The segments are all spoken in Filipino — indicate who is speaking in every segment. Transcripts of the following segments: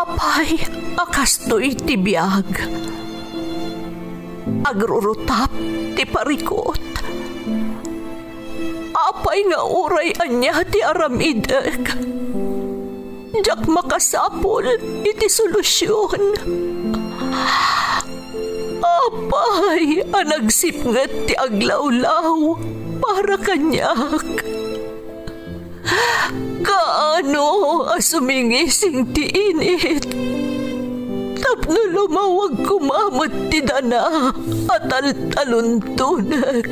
Speaker 1: Apay, akastoy ti biyag. Agrurutap ti parikot. Apay nga uray anya ti aramideg. Jak makasapol iti solusyon. Apay, anagsipnget ti aglawlaw para kanyak. Kaano asumingising ti init. Tapno lumawag kumamot ti dana at taluntunag.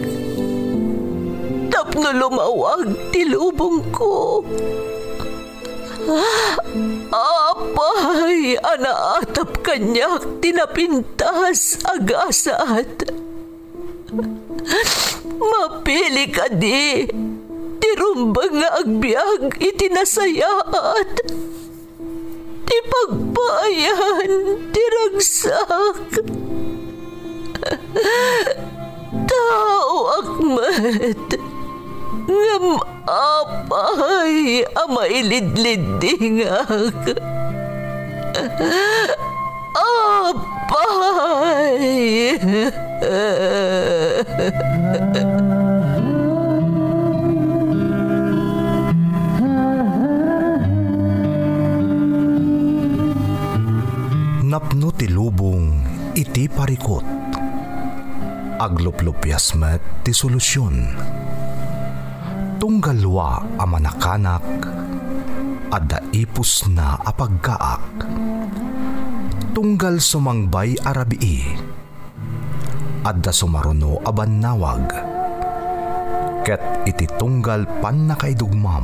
Speaker 1: Tapno lumawag ti lubong ko. Apay, anaatap kanyak tinapintas agasat. Mapili ka di, tirumbang nga agbyag itinasayaat. Ti pagbayan, tiragsak. Tao akmat, ngam apay, amailidlidingak. Apay.
Speaker 2: Napno ti lubong iti parikot. Agluplupyas met ti solusyon. Tunggalwa a manakanak, adda ipus na apagkaak. Tunggal sumangbay arabii, adda sumaruno aban nawag. Ket iti tunggal pan nakaidugmam,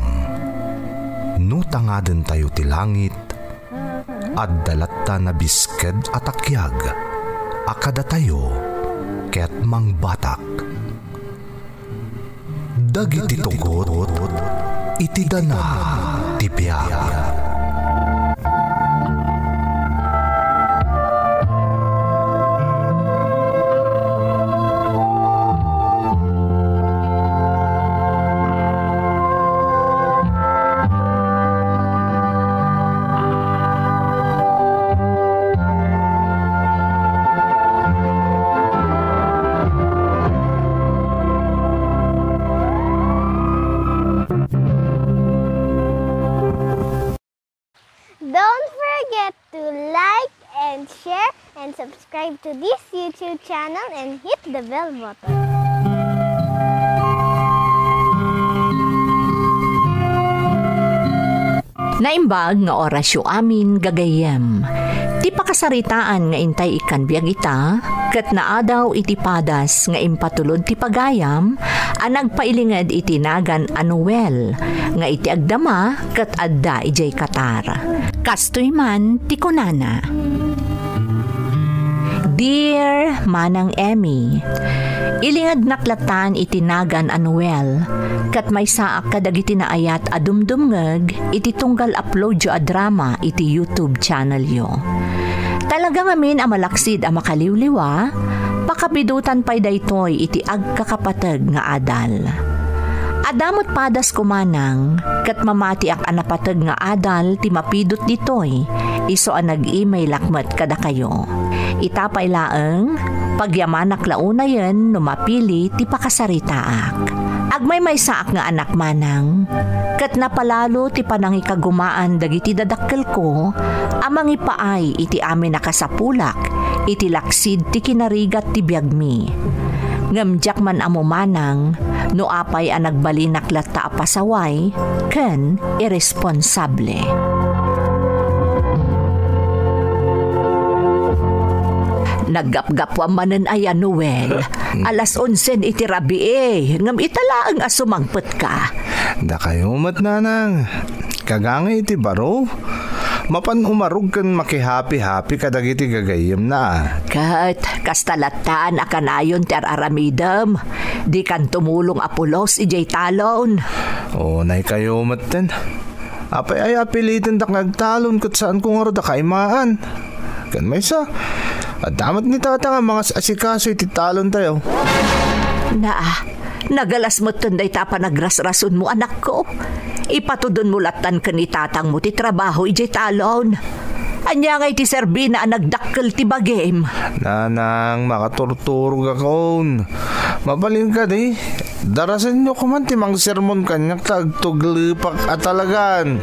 Speaker 2: no tangaden tayo ti langit, adda latta na bisked atakyag, akada tayo ket mangbatak. Dagiti tugot, iti dana ti biag.
Speaker 3: Don't forget to like and share and subscribe to this YouTube channel and hit the bell button.
Speaker 1: Naimbag nga orasyo amin gagayem. Ti pakasaritaan nga intay ikan biag ita, ket naadaw iti padas nga impatulod ti pagayam, nagpailinged iti nagan Anuel, nga iti agdama ket adda ijay Qatar. Kastoy man ti kunana. Dear Manang Emmy, ilingad naklatan iti nagan Anuel, kat may saak kadagiti na ayat adumdumngeg iti tunggal upload yo a drama iti YouTube channel yo. Talaga ngamin a malaksid a makaliwliwa, pakabidutan pay daytoy iti agkakapateg nga adal. Adamot padas kumanang, kat mamati ak anapateg nga adal ti mapidot ditoy, iso a nag-email lakmet kada kayo. Itapay laeng, pagyamanak launa yen no mapili ti pakasaritaak. Agmay may saak nga anak manang, kat napalalo ti panangikagumaan dagiti dadakkel ko, amang ipaay iti amin nakasapulak, iti laksid ti kinarigat ti biagmi. Ngamjak man amo manang, no apay ang nagbalinak lata apasaway, ken irresponsable. Naggapgapwa manen ay Noel. Alas 11 iti rabi ngam itala ang asumangpet ka.
Speaker 4: Da kayo mat nanang. Kagangay iti baro. Mapan umarug kan makihapi-hapi kadagiti gagayem na.
Speaker 1: Kat, kastalatan akanayon ti araramidam. Di kan tumulong apulos ijay talon.
Speaker 4: O, nay kayo mat ten. Apay ay apilitin da ngagtalon kat saan kung aro da kaimaan. Kan may sa... At damat ni tata nga mga asikaso iti talon tayo.
Speaker 1: Nagalas mo tunday tapa nagrasrason mo anak ko. Ipatudon mo latan ka ni tatang mo ti trabaho ijay talon. Anya nga iti Serbina nagdakkel ti bagem.
Speaker 4: Nanang, makaturturog akon. Mabalin ka di. Darasan nyo kuman ti mang sermon kanyak tagtuglipak at talagan.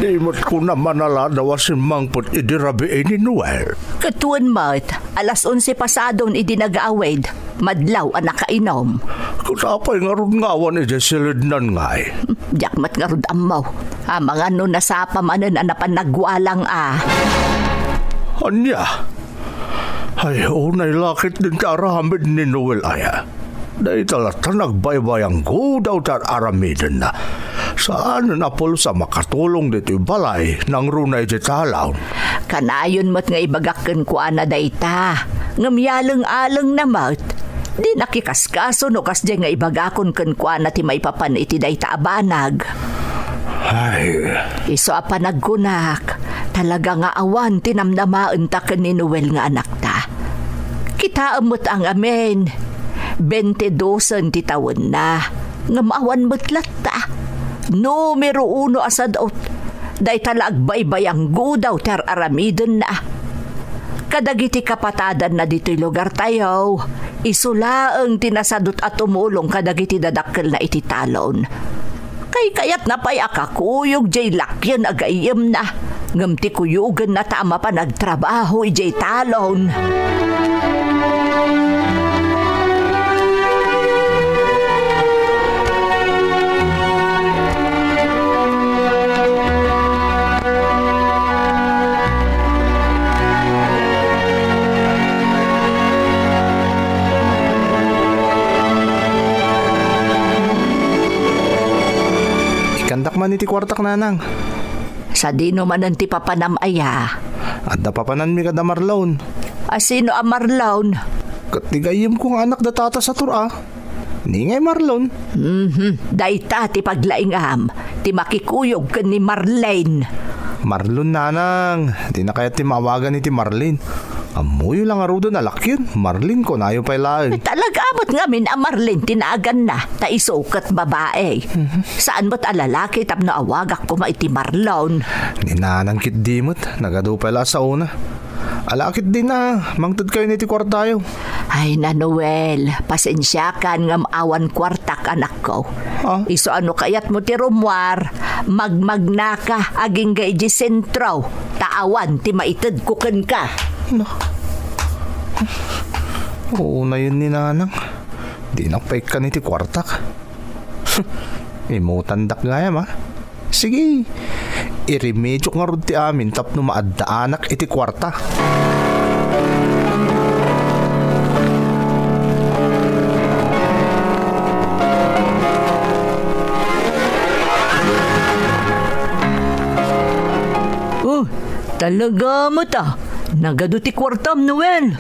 Speaker 4: Imot ko naman aladawasin mangpot idirabi ni Noel.
Speaker 1: Katuan mat, alas 11 pasadon idi nag-awid. Madlaw ang nakainom.
Speaker 4: Kusapay nga ron ngawan silid nan ngay.
Speaker 1: Jakmat nga rod amaw. Mga no nasapa manan anapan nagwalang
Speaker 4: Anya? Ay, unay lakit din ka aramid ni Noel aya. Dahil talata nagbaybayang gudaw tar aramidin na. Saan na polo sa makatulong dito balay ng runay di talaw?
Speaker 1: Kanayon mo't nga ibagakken ko ana dayta. Ngamyalang-alang na mat. Di nakikaskaso no kasdi nga ibagakon ken ko ana ti maipapan iti dayta abanag.
Speaker 4: Ay.
Speaker 1: Iso apa nagkunak. Talaga nga awan tinamnamaan ta ken ni Noel nga anak ta. Kita amot ang amen. 22 ti taon na. Nga maawan mo't ta. Numero 1 asad out. Day talagbay-bay ang gudaw ter aramidon na. Kadagiti kapatadan na dito'y lugar tayo. Isulaang tinasadot at tumulong kadagiti dadakkel na iti talon. Kayat na pa'y akakuyog jay lakyan agayem na. Ngamti kuyugan na tama pa nagtrabaho jay talon.
Speaker 4: Kandak man iti kwartak nanang.
Speaker 1: Sa dino man ti papanamaya.
Speaker 4: At napapanan mi kada Marlon.
Speaker 1: Asino ang Marlon?
Speaker 4: Katigayim kong anak datata sa tura. Ni ngay Marlon.
Speaker 1: Dayta ti paglaingam. Ti makikuyog ken ni Marlene.
Speaker 4: Marlon nanang. Di na kaya ti mawagan ni ti Marlene. Amoy lang aro doon alakyan. Marlene ko na yung pailaan.
Speaker 1: Talaga abot ngamin ang Marlene tinagan na. Ta isukat babae. Saan mo't alalaki tap na awagak ko maiti Marlon?
Speaker 4: Ninanangkit dimot. Nagado pala sa una. Alakit din na. Mangtod kayo niti kwartayo.
Speaker 1: Ay na Noel. Pasensya kan ngam awan kwartak anak ko. Iso ano kayat mo ti rumwar. Magmagna ka. Aging gaiji sentro. Taawan ti maitid kuken ka.
Speaker 4: No. Oo na yun ni nanang. Di nakpaik ka niti kwartak. Imutandak nga yam ha. Sige. Iremedyo nga ron ti amin tapno maaddaanak iti kwarta.
Speaker 1: Talaga mo ta. Nagado ti kwartam, Noel.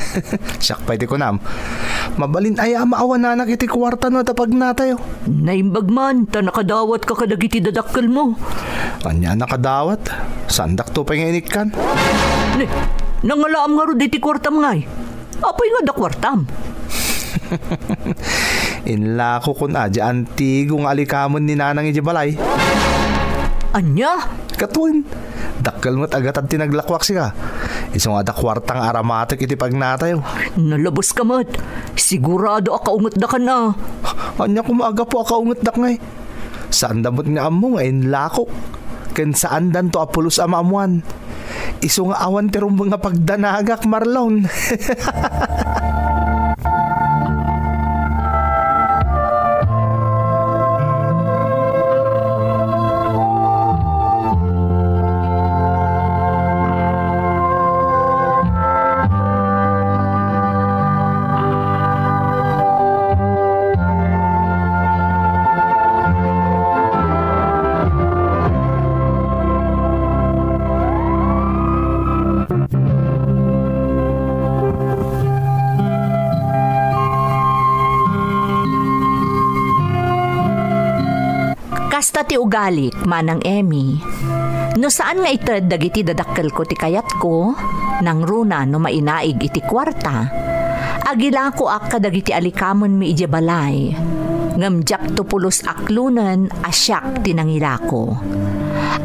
Speaker 4: Siyak pa iti ko nam. Mabalin ay maawa na iti kwarta no tapag na tayo.
Speaker 1: Naimbag man, ta nakadawat ka kadagiti dadakkel mo.
Speaker 4: Anya nakadawat? Sandak to pa nga inikan?
Speaker 1: Nangalaam nga ro iti kwartam ngay. Apay nga da kwartam.
Speaker 4: Inlako kun adya antigong alikamon ni nanang ijibalay.
Speaker 1: Anya?
Speaker 4: Katuin. Dakkel mo't agatan tinaglakwak siya. Isang ada kwartang aramatik iti pagnatayo.
Speaker 1: Nalabos ka mat. Sigurado akaungot da ka na.
Speaker 4: Anya kumaga po akaungot da ngay. Saan damot nga amo nga inlako. Ken saan dan to apulos amamuan. Iso nga awan terong mga pagdanagak Marlon.
Speaker 1: Kasta ti ugalik, manang Emmy. No saan nga ited dagiti dadakkel ko ti kayat ko, nang runa no mainaig iti kwarta, agila ko ak kadagiti alikamon mi ije balay, ngamjak to pulos aklunan asyak tinangila ko.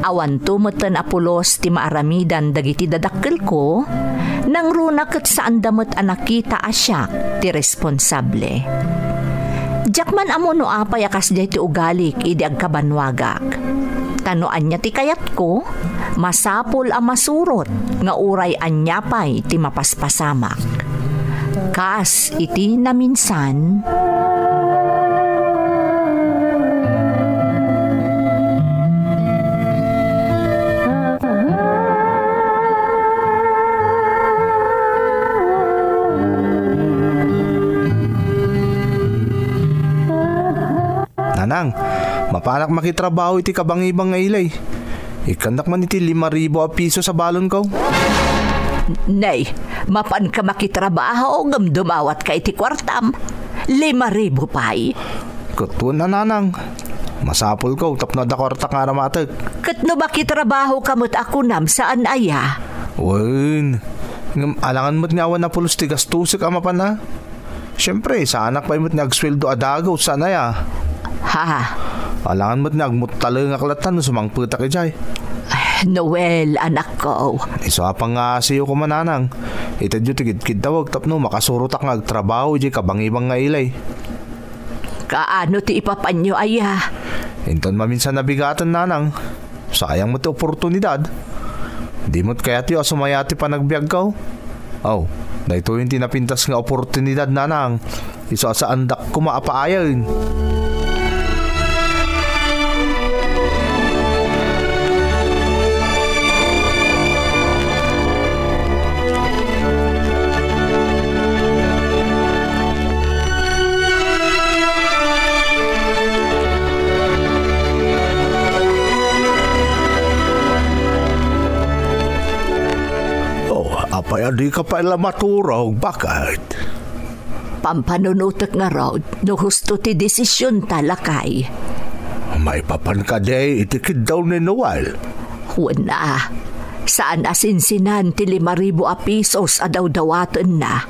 Speaker 1: Awan tumeten apulos ti maaramidan dagiti dadakkel ko, nang runa ket saan damot anakita asyak ti responsable. Jakman amo no apay akas day ti ugalik idi agkabanwagak. Tanoan niya ti kayat ko, masapol a masurot nga uray anyapay ti mapaspasamak. Kas iti na minsan,
Speaker 4: Nanang, mapanak makitrabaho iti kabangibang nga ilay. Ikandak man iti 5,000 a piso sa balon ko.
Speaker 1: nay, mapan ka makitrabaho ngam dumawat ka iti kwartam. 5,000 pay.
Speaker 4: Kutun na nanang. Masapol ko, tapno da kwarta nga ramatag.
Speaker 1: Kat no makitrabaho kamot ako nam saan aya?
Speaker 4: Wen, alangan mo't nga awan na pulos ti gastusik ama pa na. Siyempre, sa anak pa mo't nagsweldo adagaw sana ya.
Speaker 1: Ha?
Speaker 4: Alangan mo't nagmutalo nga kalatan no sumangputa kay Jay.
Speaker 1: Noel, anak ko.
Speaker 4: Iso apang nga siyo ko mananang. Itad yu tigid-kid tawag tapno makasurutak nga agtrabaho di kabangibang nga ilay.
Speaker 1: Kaano ti ipapanyo aya?
Speaker 4: Inton maminsan nabigatan nanang. Sayang mo ti oportunidad. Di mo't kaya ti asumayati pa nagbiag ka. Oh, dahito yung tinapintas nga oportunidad nanang. Iso sa andak ko maapaayan. Apay adi ka pa ila maturog, bakit?
Speaker 1: Pampanunutok nga raw, no husto ti desisyon talakay.
Speaker 4: May papan ka day, itikid daw ni Noel.
Speaker 1: Wala, saan asinsinan ti 5,000 a pisos adaw-dawatan na.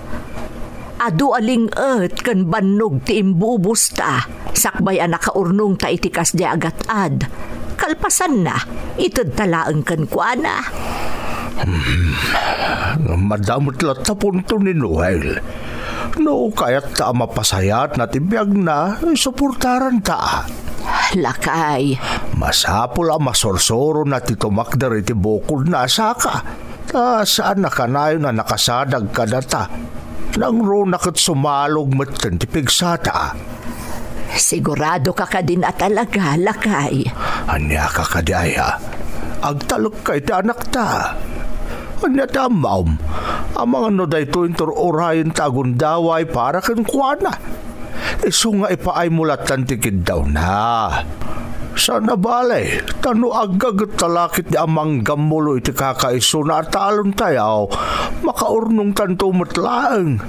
Speaker 1: Adu aling kan bannog ti imbubusta, sakbay nakaurnong ta itikas di agat-ad. Kalpasan na, itad talaang kan kuana.
Speaker 4: Madamot lang sa punto ni Noel. No, kaya't ta mapasayat na tibiyag na, suportaran ta.
Speaker 1: Lakay.
Speaker 4: Masapul ang masorsoro na titumakdar iti bukod na asaka. Saan na kanayon na nakasadag ka data. Nang runak at sumalog matan tipigsata.
Speaker 1: Sigurado ka ka din at talaga, lakay.
Speaker 4: Anya ka kadaya. Agtalok ka iti anak ta. Anya tamam. Ang mga noday to intor orayin tagundaway para kan kuana. Iso nga ipaay mulat tantikid daw na. Sana balay, tano agag talakit di amang gamulo iti kakaiso na atalon tayo, makaurnong tanto matlaang.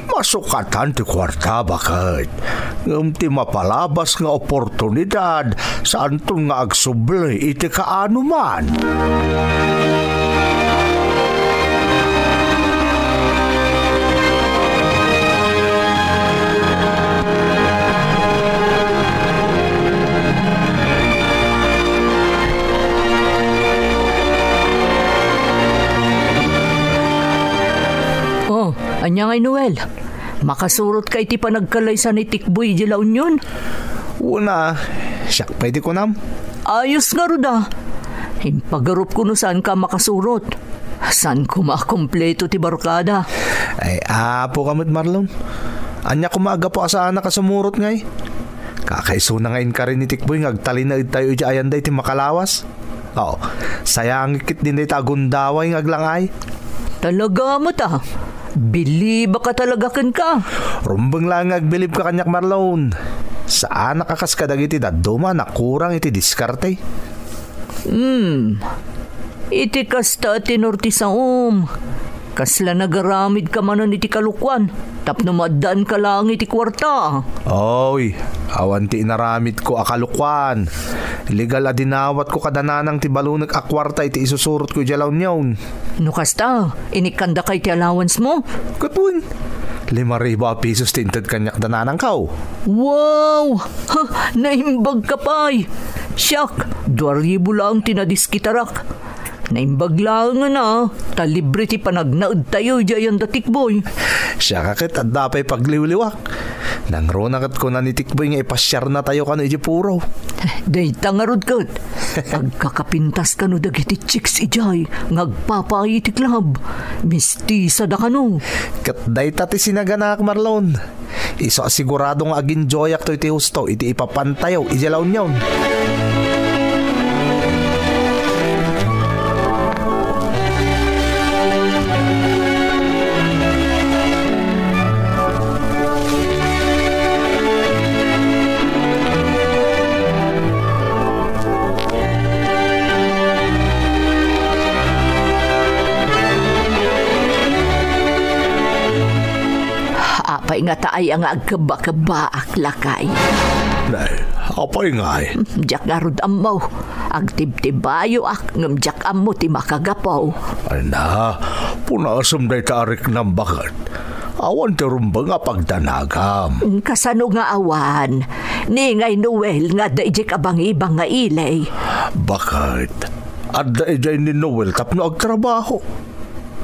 Speaker 4: Masukatan ti kwarta bakit? Ngumti mapalabas nga oportunidad saan tong nga agsuble iti kaano man.
Speaker 1: Oh, anya ngay Noel. Makasurot ka iti panagkalay sa nitikboy di laon yun.
Speaker 4: Una, siyak pwede ko nam.
Speaker 1: Ayos nga ro da. Impagarup ko no saan ka makasurot. Saan ko makakompleto ti barkada?
Speaker 4: Ay, apo kamot Marlon. Anya kumaga po asaan na kasumurot ngay. Kakaiso na ngayon ka rin ni Tikboy ngagtalin na tayo di ayan day ti makalawas. Oo, sayang ikit din day tagundaway ngaglangay.
Speaker 1: Talaga mo ta. Bilib ka talaga kan ka.
Speaker 4: Rumbang lang agbilib ka kanyak Marlon. Saan nakakas kadagiti daduma na kurang iti diskarte?
Speaker 1: Iti kasta tinorti sa Kasla nagaramid ka manan iti kalukwan. Tapno madan ka lang iti kwarta.
Speaker 4: Oy, Awan ti inaramid ko akalukwan. Illegal adinawat ko kadananang ti balunag akwarta iti isusurot ko jalaw niyon.
Speaker 1: No kasta, inikanda kay ti allowance mo?
Speaker 4: Katun, 5,000 pesos tinted kanyak dananang kaw.
Speaker 1: Wow! Ha, naimbag ka pa'y. Siyak, 2,000 lang tinadiskitarak. Naimbag lang na, talibre ti panagnaud tayo jayan da tikboy.
Speaker 4: Siya kakit at dapay pagliwliwak. Nang ronakat ko na ni tikboy nga ipasyar na tayo kano iji puro.
Speaker 1: Day tangarod kat. Pagkakapintas ka no dagiti chicks ijay, ngagpapaay iti club. Mistisa da kano.
Speaker 4: Kat day tati sinaganak Marlon. Iso asiguradong agin joyak to iti husto, iti ipapantayaw, ijalaw niyon.
Speaker 1: Apay nga taay ang agkaba-kaba aklakay.
Speaker 4: Nay, apay nga eh.
Speaker 1: Diyak nga rod amaw. Agtib-tibayo ngam diyak amo ti makagapaw.
Speaker 4: Ay na, punasam day tarik ng bakat. Awan ti rumba nga pagdanagam.
Speaker 1: Kasano nga awan? Ni ngay Noel nga da ijik abang-ibang nga ilay.
Speaker 4: Bakit? At da ijay ni Noel tapno agtrabaho.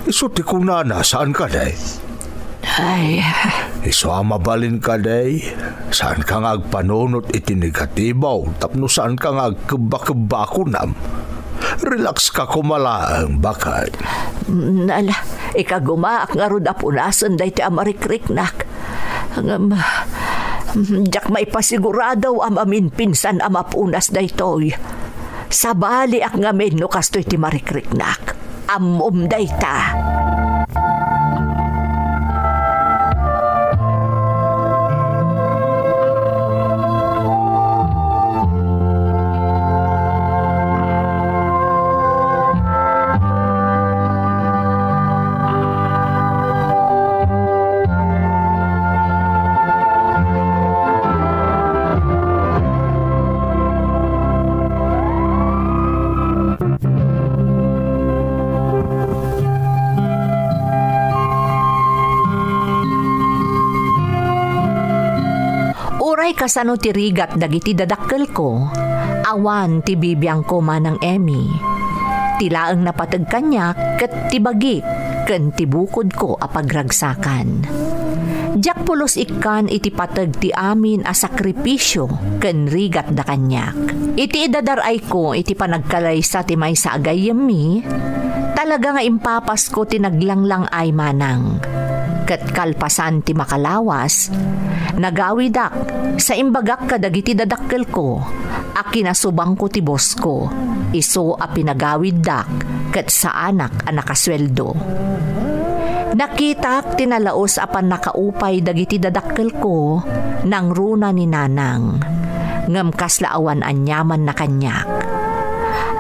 Speaker 4: Isuti ko na saan ka day?
Speaker 1: Ay,
Speaker 4: Iso mabalin ka day. Saan ka nga agpanunot iti negatibaw tapno saan ka nga agkaba-kaba ko nam. Relax ka kumalaang bakit.
Speaker 1: nala, ikagumaak nga rod apunasan day ti amarikrik-nak. Diyak may pasigurado amin pinsan amapunas day toy. Sabali ak ngamin no kastoy ti marikrik-nak. Amom day ta. Uray kasano ti rigat dagiti dadakkel ko, awan ti bibiyang ko manang Emmy. Tilaang napatag kanya ket ti bagik ken ti bukod ko apagragsakan. Diyak pulos ikan iti patag ti amin a sakripisyo ken rigat da kanyak. Iti idadaray ko iti panagkalaysa ti maysa agayemi, talaga nga impapas ko ti naglanglang ay manang. Ket kalpasan ti makalawas, nagawidak sa imbagak kadagiti dadakkel ko, a kinasubang ko ti boss ko, iso a pinagawidak ket sa anak a nakasweldo. Nakitak tinalaos apan nakaupay dagiti dadakkel ko nang runa ni nanang, ngem kaslaawan anyaman na kanyak.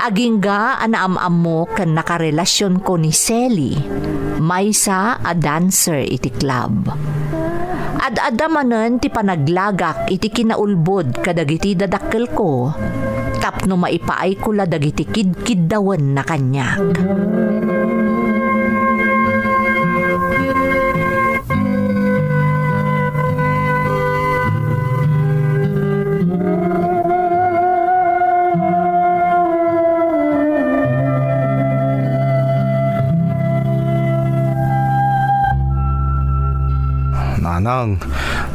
Speaker 1: Agingga anaam-am mo ken nakarelasyon ko ni Selly, maysa a dancer iti club. Ad-adamanen ti panaglagak iti kinaulbod kadagiti dadakkel ko, tapno maipaay ko la dagiti kid-kiddawen na kanyak.
Speaker 4: Nanang,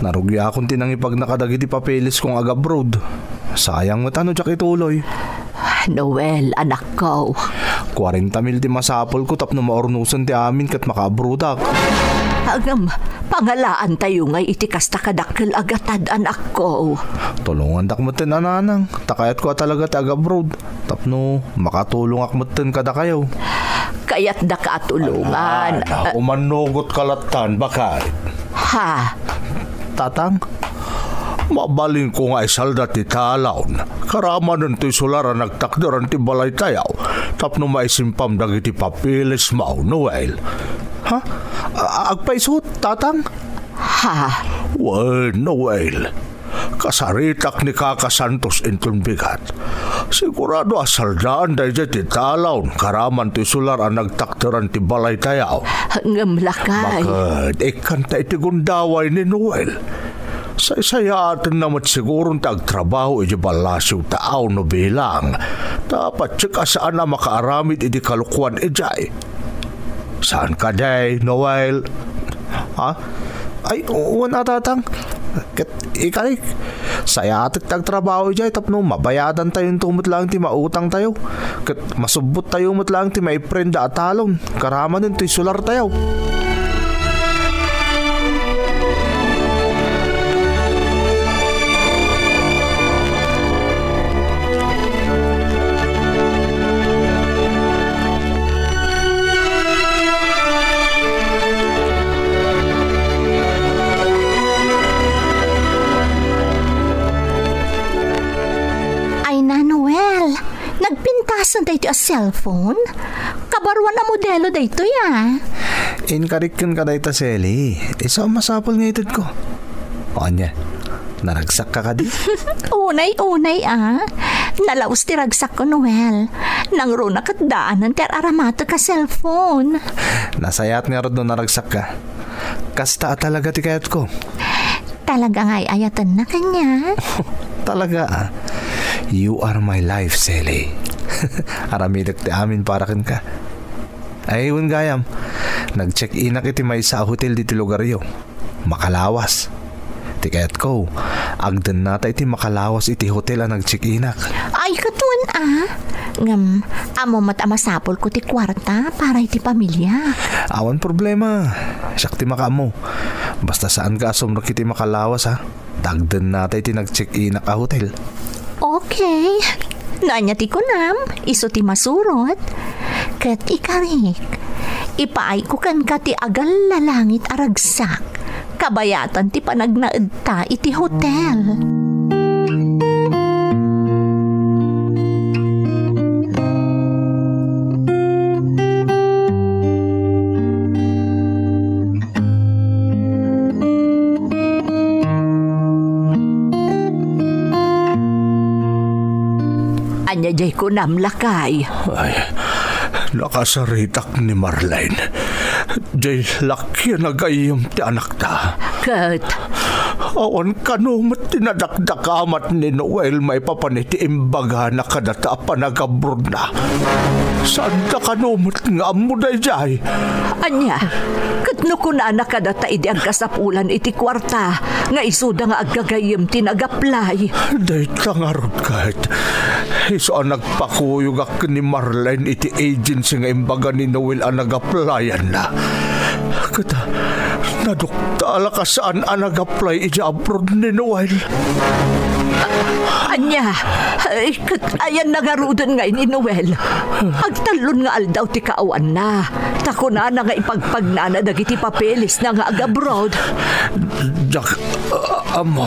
Speaker 4: narugi akong tinangipag nakadagiti papeles kong agabroad. Sayang mo tano jak ituloy.
Speaker 1: Noel, anak ko.
Speaker 4: 40,000 ti masapol ko tapno maornusan ti amin kat makaabrodak.
Speaker 1: Agam, pangalaan tayo ngay iti kasta kadakkel agatad anak ko.
Speaker 4: Tulungan dak mo tin ananang. Takayat ko talaga ti agabroad. Tapno makatulong ak mo tin kada kayo.
Speaker 1: Kaya't da katulungan.
Speaker 4: Umanogot kalatan, bakit?
Speaker 1: Ha?
Speaker 4: Tatang, mabalin ko nga isalda ti talawn. Karamanan to'y sulara nagtakdaran ti balay tayaw. Tapno maisimpam dagiti papilis mao, Noel. Ha? Agpaisot, tatang?
Speaker 1: Ha?
Speaker 4: Well, Noel. Kasaritak ni Kaka Santos intun bigat. Sigurado asaldaan dahi dyan ti talaon. Karaman ti sular ang nagtakteran ti balay tayaw.
Speaker 1: Ngam lakay.
Speaker 4: Bakit ikanta iti gundaway ni Noel. Say-saya atin naman sigurong tagtrabaho iti balasiw taaw no bilang. Dapat tsika saan na makaaramid iti kalukuan ijay. Saan ka day, Noel? Ha? Ay, uwan atatang. Ikay, saya atit tagtrabaho ijay tapno mabayadan tayo tumot lang ti mautang tayo. Kat masubot tayo mot lang ti maiprenda at talon. Karaman din ti sular tayo.
Speaker 1: Nagpintasan tayo a cellphone? Kabarwan na modelo dito ya.
Speaker 4: Inkarikin ka dahita, Selly. Isa ang masapol ng itid ko. O anya, naragsak ka di?
Speaker 1: Unay Nalaos ti ragsak ko, Noel. Nang runa kat daanan ti aramato ka cellphone.
Speaker 4: Nasayat nga rin doon naragsak ka. Kasta talaga ti kayat ko.
Speaker 1: Talaga nga'y ayatan na kanya.
Speaker 4: Talaga You are my life, Selly. Aramidak ti amin para kin ka. Ay, yun gayam. Nag-check-in na kiti may sa hotel diti lugar yo. Makalawas. Ti kayat ko, agdan nata iti makalawas iti hotel ang nag-check-inak.
Speaker 1: Ay, katuan Ngam, amo matamasapol ko ti kwarta para iti pamilya.
Speaker 4: Awan problema. Siyak ti makamo. Basta saan ka asumrak iti makalawas ha. Tagdan nata iti nag-check-inak a hotel.
Speaker 1: Okay. Nanya ti kunam, iso ti masurot. Kat ikarik, ipaay ko kan ka ti agal lalangit aragsak. Kabayatan ti panagnaed ta iti hotel. Anya jay ko namlakay.
Speaker 4: Ay, nakasaritak ni Marlene. Jay laki nagayam ti anak ta.
Speaker 1: Kat,
Speaker 4: awan kanumat tinadakdakamat ni Noel may papaniti imbaga na kadata panagabrod na. Saan da kanumat nga mo day jay?
Speaker 1: anya, katno ko na nakadata idi ang kasapulan iti kwarta, nga isuda nga agagayim tinagaplay.
Speaker 4: Day tangarod kahit. Iso ang nagpakuyog ak ni Marlene iti agency nga imbaga ni Noel ang nagaplayan na. Kata, naduktala ka saan ang nag-apply iti abroad ni Noel.
Speaker 1: Anya, ayan nagarudan nga ni Noel. Agtalon nga aldaw ti kaawan na. Tako na nga ipagpagnana dagiti papeles na nga ag-abroad.
Speaker 4: Jack, amo.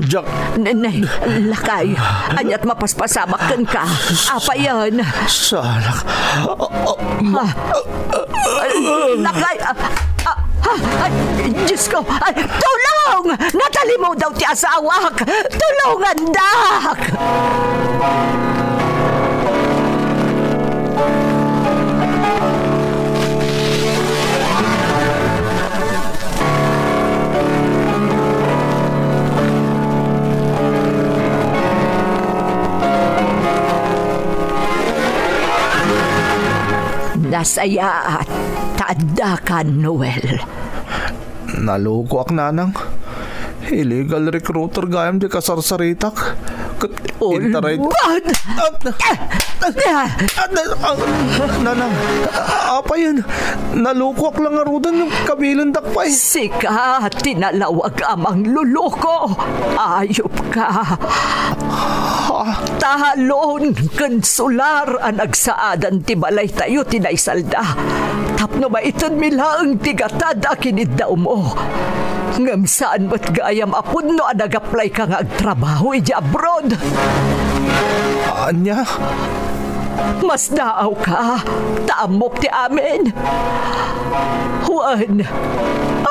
Speaker 4: Jack.
Speaker 1: Nay, lakay. Anya't mapaspasamakan ka. Apa yan?
Speaker 4: Salak.
Speaker 1: Lakay. Diyos ko, tulong! Natalimaw daw ti asawak! Tulungan, dak! Nasaya at taadakan, Noel.
Speaker 4: Naluko ak nanang. Illegal recruiter gayam di kasarsaritak. Internet.
Speaker 1: God!
Speaker 4: Nanang, apa yun? Naluko ak lang arudan yung kabilang dakpay.
Speaker 1: Sika, tinalawag amang luloko. Ayop ka. Tahalon, kansular ang nagsaadan ti balay tayo tinaysalda. Tapno ba itong milaang tigatad akinid daw mo? Ngam saan ba't gayam apod no nag-apply ka nga agtrabaho iji abroad?
Speaker 4: Anya?
Speaker 1: Mas daaw ka, taamok ti amin. Juan,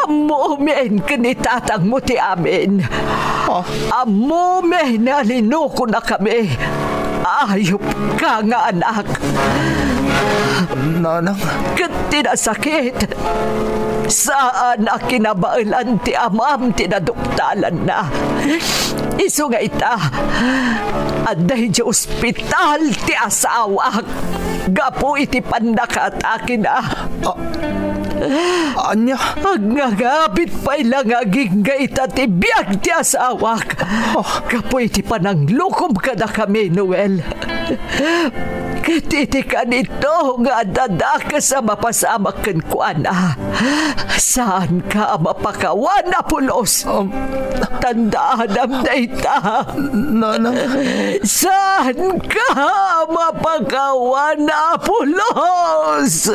Speaker 1: amumen kanitatang mo ti amin. Amumen alinuko na kami. Ayop ka nga anak.
Speaker 4: Nanang.
Speaker 1: Kat tinasakit. Saan ang kinabailan ti amam tinaduktalan na. Iso nga ita. Aday di ospital ti asawak. Gapo iti pandakatake na.
Speaker 4: Anya?
Speaker 1: Agngagabit pa'y lang agingga ita ti biyag ti asawak. Gapo iti pananglukom ka na kami, Noel. Katiti ka nito nga dadaka sa mapasamakan ko, ana. Saan ka mapakawan na pulos? Tandaan am na ita.
Speaker 4: Nanang.
Speaker 1: Saan ka mapakawan na pulos?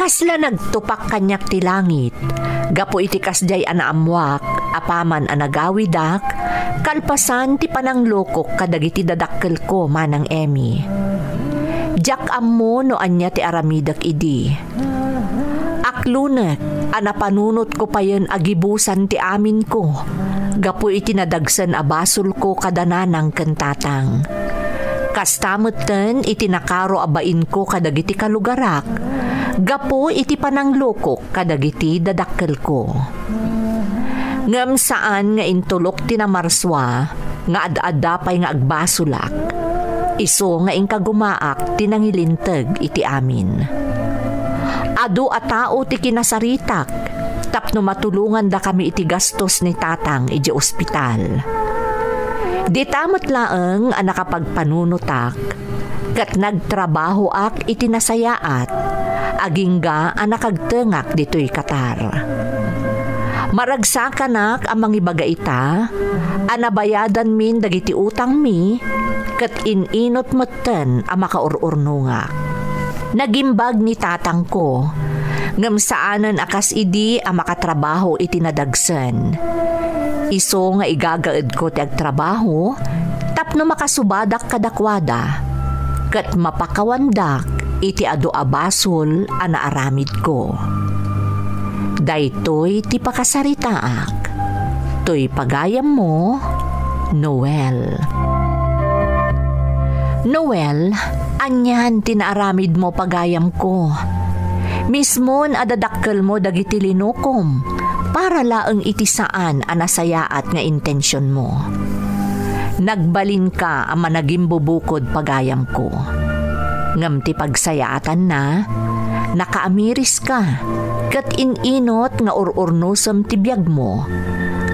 Speaker 1: Kasla nagtupak kanyak ti langit. Gapo iti kasjay anaamwak, apaman anagawidak, kalpasan ti pananglokok kadagiti dadakkel ko manang Emmy. Jak ammo no anya ti aramidak idi. Aklunek, anapanunot ko pa yun agibusan ti amin ko. Gapo iti nadagsan abasol ko kadananang kentatang. Kastamutten iti nakaro abain ko kadagiti kalugarak. Gapo iti pananglokok kadagiti dadakkel ko. Ngem saan nga intulok ti namarswa nga ad-adda pay nga agbasulak. Iso nga ingkagumaak ti nangilinteg iti amin. Adu a tao ti kinasaritak tapno matulungan da kami iti gastos ni tatang iti ospital. Di tamot laeng ang nakapagpanunutak kat nagtrabaho ak iti nasayaat agingga ang nakagtengak dito'y Qatar. Maragsakanak ang mangibaga ita, anabayadan min dagiti utang mi, kat ininot metten ang makaururnungak. Nagimbag ni tatang ko, ngem saanan akas idi ang makatrabaho iti nadagsen. Iso nga igagaed ko ti agtrabaho, tapno makasubadak kadakwada, kat mapakawandak iti adu abasol ana aramid ko. Daytoy ti pakasaritaak. Toy pagayam mo, Noel. Noel, anyan tinaaramid mo pagayam ko. Mismon adadakkel mo dagiti linukom para laeng iti saan anasayaat nga intensyon mo. Nagbalin ka ang managing bubukod pagayam ko. Ngam ti pagsayaatan na, nakaamiris ka, kat ininot nga ururnosem ti biyag mo,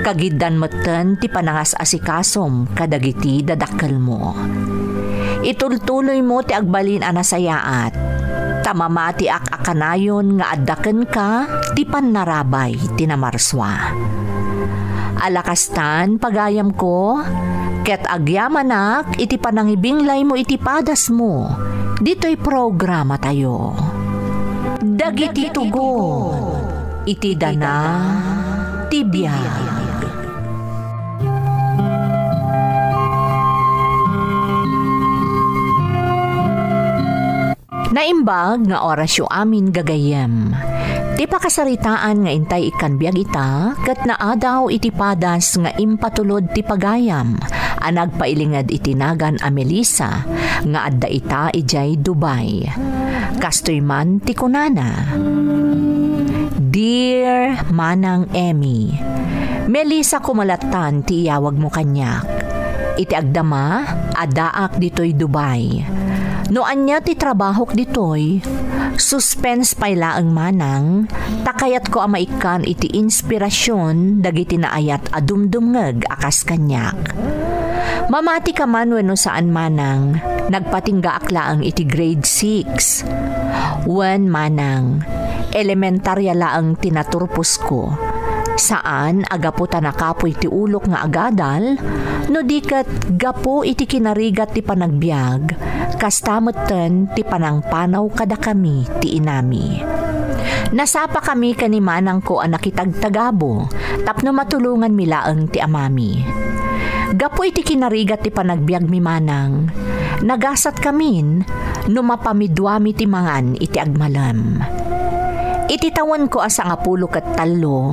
Speaker 1: kagiddan metten ti panangas asikasom kadagiti dadakkel mo. Itultuloy mo ti agbalin anasayaat, tamamati akanayon nga addaken ka ti pannarabay ti namarswa. Alakastan pagayam ko, ket agyamanak iti panangibinglay mo iti padas mo, dito'y programa tayo. Dagiti tugo, iti dana, tibiyag. Naimbag nga oras yu amin gagayem. Ti pakasaritaan nga intay ikan biyag ita, kat naadaw iti padas nga impatulod ti pagayam, anag pailingad itinagan a Melissa, nga adda ita ijay Dubai. Kastoy man ti kunana. Dear Manang Emmy, Melissa kumalatan ti iyawag mo kanyak. Iti agdama, adaak ditoy Dubai. No anya ti trabahok ditoy, suspense payla ang manang, takayat ko amaikan iti inspirasyon dagiti naayat adumdumngeg akas kanyak. Mamati ka man wenno saan manang, nagpatingga akla ang iti grade 6. Wen manang, elementarya laang tinaturpos ko. Saan agaputa nakapoy ti ulok nga agadal, no dikat gapo iti kinarigat ti panagbiag, kastamutten ti panangpanaw kada kami ti inami. Nasapa kami kanimanang ko ang nakitagtagabo, tapno matulungan milaang ti amami. Gapo iti kinarigat ti panagbiag mi manang, nagasat kamin, no mapamidwami ti mangan iti agmalam. Ititawan ko asa nga pulo ket tallo,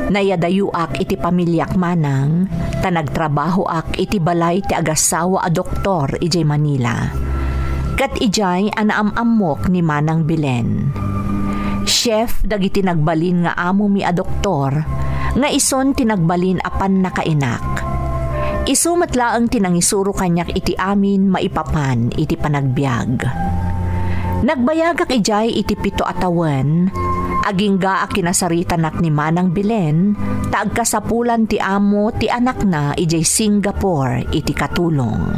Speaker 1: nayadayuak iti pamilyak manang, tanagtrabaho ak iti balay ti agasawa a doktor ijay Manila. Kat ijay anaamamok ni Manang Belen. Chef dagiti nagbalin nga amo mi a doktor, nga ison tinagbalin apan nakainak. Isumat laang tinangisuro kanyak iti amin maipapan iti panagbiag. Nagbayagak ijay iti 7 atawan, agingga a kinasaritanak ni Manang Belen, taagkasapulan ti amo ti anak na ijay Singapore iti katulong.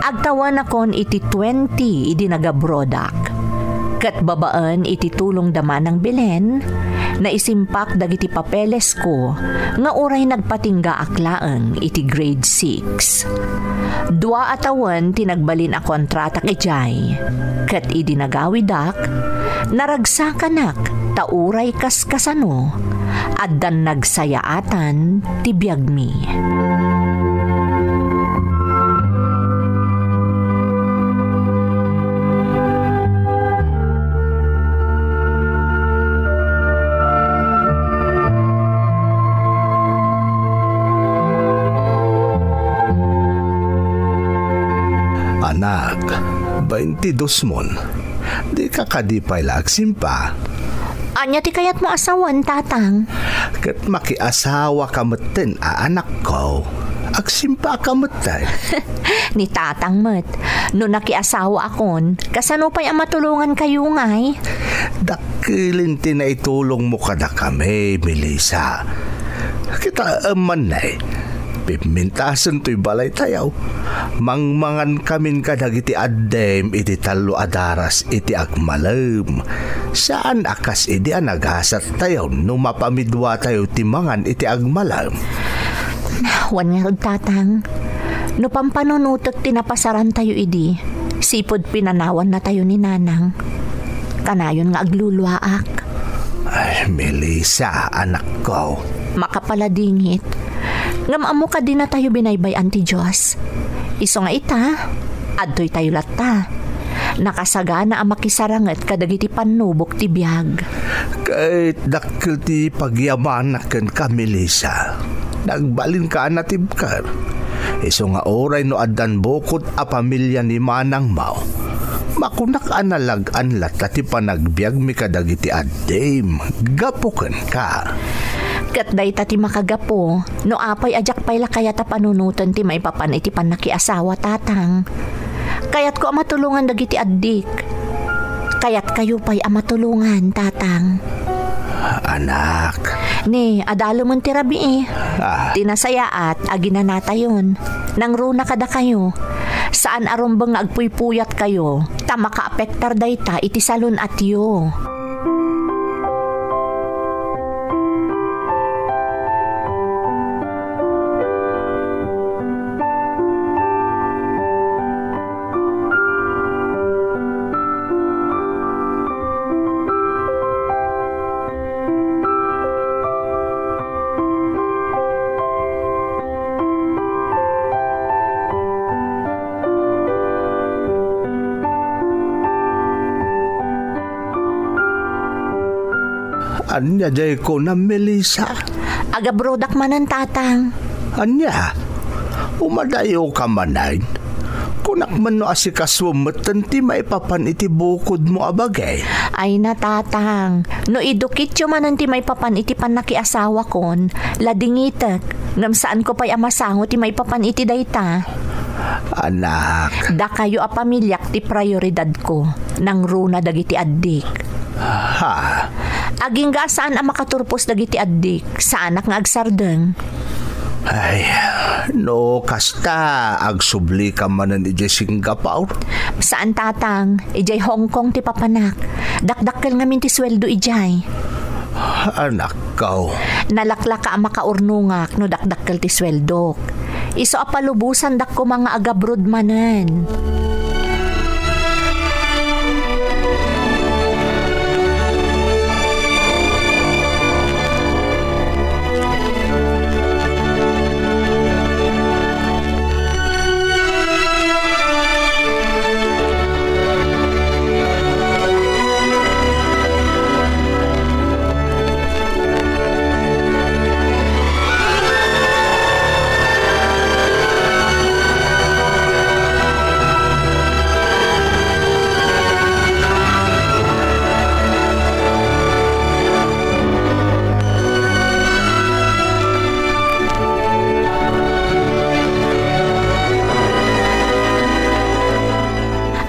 Speaker 1: Agtawan akon iti 20 idi nagabrodak. Kat babaan iti tulong da Manang Belen, na isimpak dagiti papeles ko, nga uray nagpatingga aklaang iti grade 6. 2 atawan tinagbalin a kontratak ijay, kat idi nagawidak, naragsakanak tauray kaskasano, addan nagsayaatan ti biagmi.
Speaker 2: Anak, 22 mon. Di ka kadipay lagsimpa.
Speaker 1: Anya ti kayat mo asawan, tatang?
Speaker 2: Kat makiasawa kamutin a anak ko. Agsimpa kamutin.
Speaker 1: Ni tatang met, no nakiasawa akon, kasano pa'y ang matulungan kayo ngay?
Speaker 2: Dakilin tinaitulong mo kada kami, Melissa. Kita aman na pimintasan to'y balay tayaw. Mangmangan kamin kadagiti addem iti talo adaras iti agmalam. Saan akas idi anagasat tayaw no mapamidwa tayo timangan iti agmalam.
Speaker 1: Wan nga tatang, no pampanunutot tinapasaran tayo idi, sipod pinanawan na tayo ni nanang. Kanayon nga agluluwaak.
Speaker 2: Ay, Melissa, anak ko.
Speaker 1: Makapaladingit. Ngam ka din na tayo binaybayan ti Diyos. Iso nga ita, adtoy tayo latta. Nakasagana ang makisarangat kadagiti panubok ti biyag.
Speaker 2: Kahit dakil ti pagyamanakan ka, Melissa. Nagbalin ka natibkar. Iso nga oray no addan bukod a pamilya ni Manang Mau. Makunak analag-an lata ti panagbiag mi kadagiti addem. Gapukan ka.
Speaker 1: Kat day ti makagapo, no apay ajak payla kaya ta panunutan ti maipapan iti panakiasawa, tatang. Kayat ko amatulungan dagiti addik. Kayat kayo pa'y amatulungan, tatang.
Speaker 2: Anak.
Speaker 1: Ni, adalo mon ti rabi eh. Tinasayaat, aginanata yun. Nang runa kada kayo. Saan arumbang nga agpuypuyat kayo, ta maka-apektar day ta iti salon at yo.
Speaker 4: Anya jay ko na Melissa.
Speaker 1: Agabrodak manan tatang.
Speaker 4: Anya, umadayo ka manay. Kunak man no asikaswamatan ti maipapan iti bukod mo abagay.
Speaker 1: Ay na tatang, no idukit yo manan ti may papan iti panakiasawa kon, ladingitek, ngam saan ko pa'y amasango ti may papan iti dayta.
Speaker 4: Anak.
Speaker 1: Da kayo a pamilyak ti prioridad ko, nang runa dagiti addik.
Speaker 4: Ha?
Speaker 1: Aging ga saan ang makaturpos dagiti addik, sa anak nga agsardeng.
Speaker 4: Ay, no kasta agsubli ka manan iti Singapore.
Speaker 1: Saan tatang? Ijay Hong Kong ti papanak. Dakdakkel ngamin ti sweldo ijay.
Speaker 4: Anak ko.
Speaker 1: Nalaklaka ang makaurnungak no dakdakkel ti sweldok. Iso apalubusan dak ko mga agabrod manan.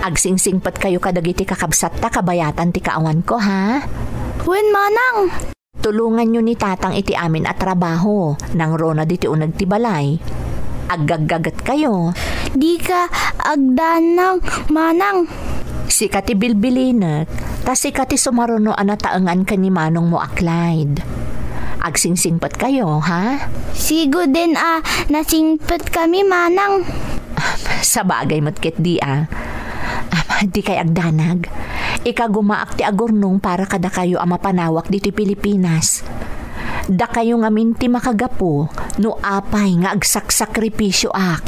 Speaker 1: Agsingsingpat kayo kadagiti kakabsat ta kabayatan ti kaawan ko ha.
Speaker 3: Wen manang.
Speaker 1: Tulungan nyo ni tatang iti amin at trabaho nang rona diti unag ti balay. Aggaggagat kayo.
Speaker 3: Di ka agdanang manang.
Speaker 1: Si kati bilbilinek, tas si kati sumaruno anataangan ka ni manong mo aklaid. Agsingsingpat kayo ha.
Speaker 3: Sigo din nasingpet kami manang.
Speaker 1: Sa bagay matkit di di kay agdanag. Ikagumaak ti agurnong para kada kayo ang mapanawak dito Pilipinas. Da kayo nga minti makagapo no apay nga agsaksakripisyo ak.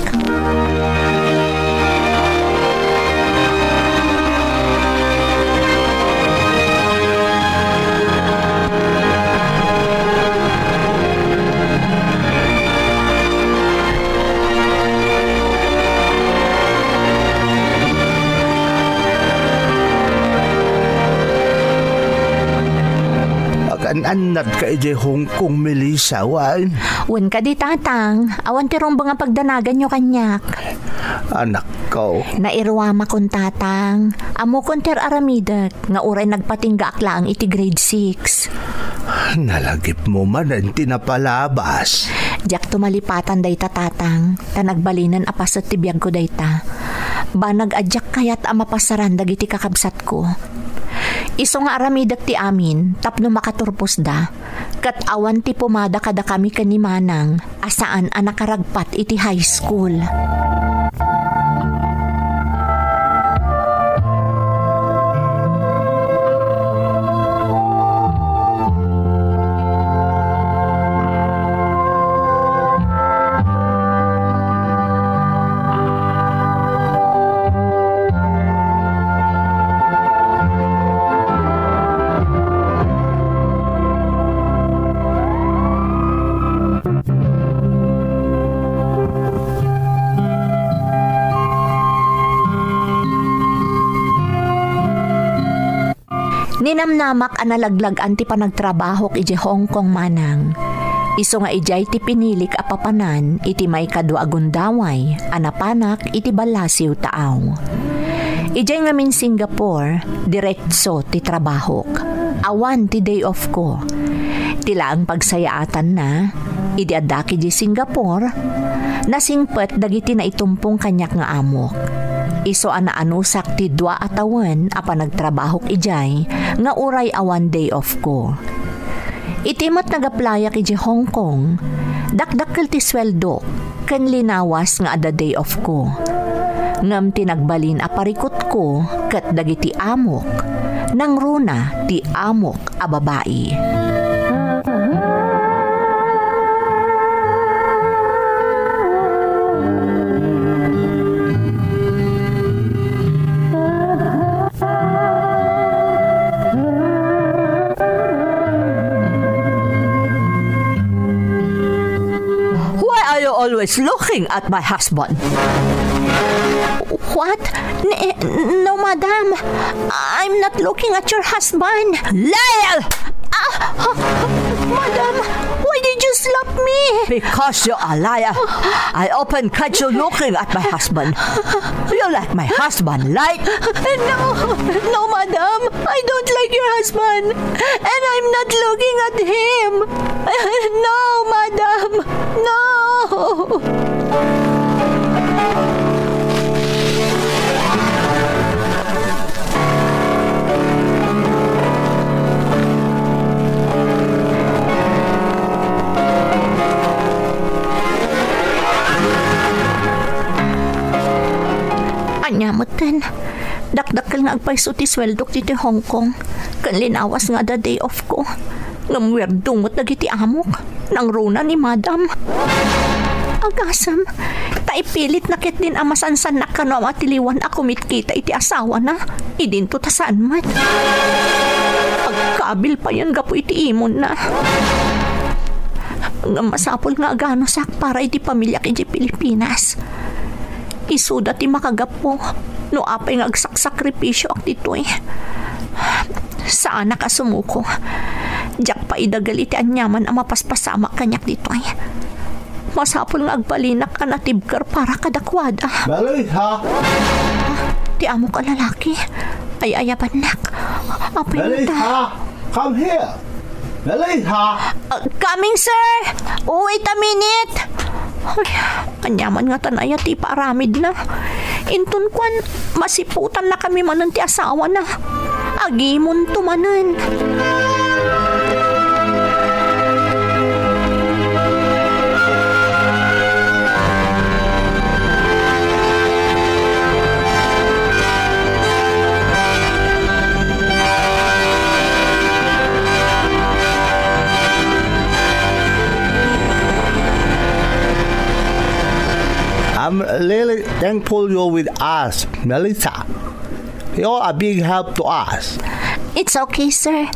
Speaker 4: Anad ka ije Hong Kong, Melissa, wan.
Speaker 1: Wan ka di tatang, awan tirong ba nga pagdanagan nyo kanyak.
Speaker 4: Anak ko.
Speaker 1: Nairwama kon tatang, amo kon ter aramidak, nga uray nagpatingga akla ang iti grade 6.
Speaker 4: Nalagip mo man ang tinapalabas.
Speaker 1: Diyak tumalipatan dayta tatang, tanagbalinan apasat ti biyag ko dayta. Banag adyak kayat ang mapasaran dagiti kakabsat ko. Iso nga aramidak ti amin, tapno makaturpos da, kat awan ti pumada kada kami kanimanang, asaan ang nakaragpat iti high school. Ninamnamak analaglag anti panagtrabaho iti Hong Kong manang. Iso nga ijay ti pinilik a papanan iti may kadwa agundaway, anapanak iti balasiw taaw. Ijay nga min Singapore, diretso ti trabahok. Awan ti day off ko. Tila ang pagsayaatan na, idi adaki di Singapore, nasingpet dagiti na itumpong kanyak nga amok. Iso anaanusak ti dua atawan apa nagtrabahok ijay nga uray awan day off ko. Itimat nagaplayak iji Hong Kong, dakdakkel ti sweldo ken linawas nga ada day off ko. Ngam tinagbalin aparikot ko ket dagiti amok, nang runa ti amok a babae. always looking at my husband. What? No, madam. I'm not looking at your husband. Liar! Madam, why did you slap me? Because you're a liar. I often catch you looking at my husband. You like my husband, right? No, madam. I don't like your husband. And I'm not looking at him. No, madam. No. Anyamutan, dakdakal nga agpaiso ti sweldok ti Hong Kong. Kan linawas nga da day off ko. Ngamwerdungot na giti amok. Nang runa ni madam. Agasam, taipilit na kit din amasansan na kano matiliwan ako mitkita iti asawa na. Idinto ta saan mat. Pagkabil pa yan gapo iti imon na. Masapol nga agano sak para iti pamilya kiti Pilipinas. Isuda ti makagapo no apay nga agsakripisyo ak ditoy. Saan nakasumuko? Diyak pa idagal iti anyaman ang mapaspasama kanyak ditoy. Masapol nga agbalinak ka natibkar para kadakwada.
Speaker 4: Baloy, ha?
Speaker 1: Ti amo ka lalaki. Ay ayaban nak. Apay
Speaker 4: Baloy,
Speaker 1: na ta.
Speaker 4: ha? Come here. Baloy, ha?
Speaker 1: Coming, sir. Wait a minute. Ay, anyaman nga tanaya ti paramid na. Intun kwan, masiputan na kami manan ti asawa na. Agimon tumanan.
Speaker 4: I'm really thankful you're with us, Melissa. You're a big help to us.
Speaker 1: It's okay, sir.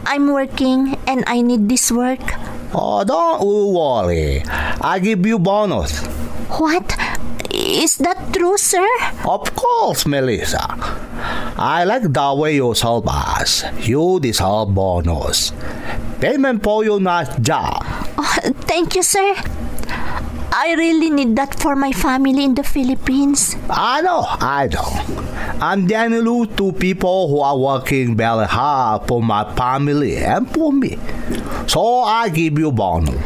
Speaker 1: I'm working and I need this work.
Speaker 4: Oh, don't worry. I give you bonus.
Speaker 1: What? Is that true, sir?
Speaker 4: Of course, Melissa. I like the way you help us. You deserve bonus. Payment for your nice job.
Speaker 1: Oh, thank you, sir. I really need that for my family in the Philippines.
Speaker 4: I know. I'm generally two people who are working very hard for my family and for me. So I give you bonus.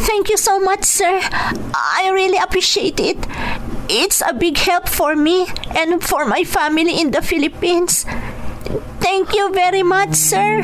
Speaker 1: Thank you so much, sir. I really appreciate it. It's a big help for me and for my family in the Philippines. Thank you very much, sir.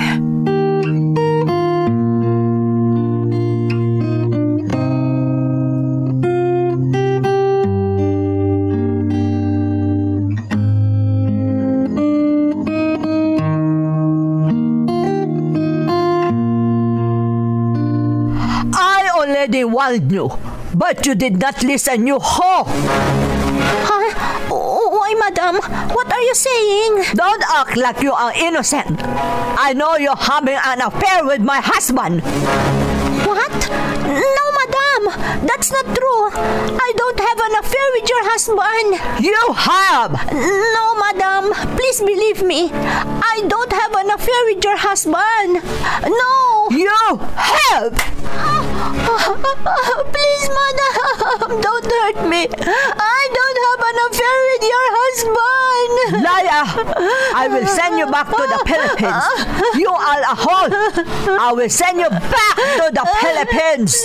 Speaker 5: Already warned you, but you did not listen, you whore!
Speaker 1: Huh? Why, madam? What are you saying?
Speaker 5: Don't act like you are innocent. I know you're having an affair with my husband.
Speaker 1: What? No, madam. That's not true. I don't have an affair with your husband.
Speaker 5: You have!
Speaker 1: No, madam. Please believe me. I don't have an affair with your husband. No.
Speaker 5: You have!
Speaker 1: Please, madam. Don't hurt me. I don't have an affair with your husband.
Speaker 5: Liar! I will send you back to the Philippines. You are a whore. I will send you back to the Philippines.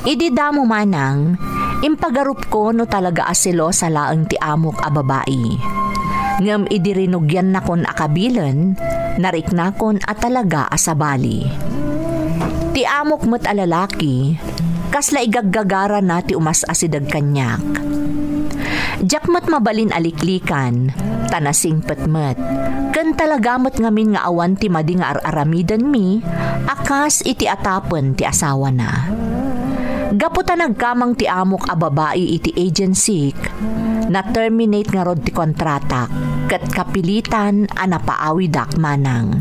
Speaker 1: Idi damo manang, impagarup ko no talaga asilo sa laang ti amok a babae. Ngem idi rinugyan na kon akabilen, narik na kon at talaga asabali. Ti amok mo't alalaki, kasla igaggagara na ti umas asidag kanyak. Jakmat mabalin aliklikan, tanasing petmet, ken talagamot ngamin nga awan ti madi nga araramidan mi, akas iti atapen ti asawa na. Gaputa nagkamang ti amok a babae iti agency, na-terminate nga rod ti kontratak, ket kapilitan a napaawidak manang.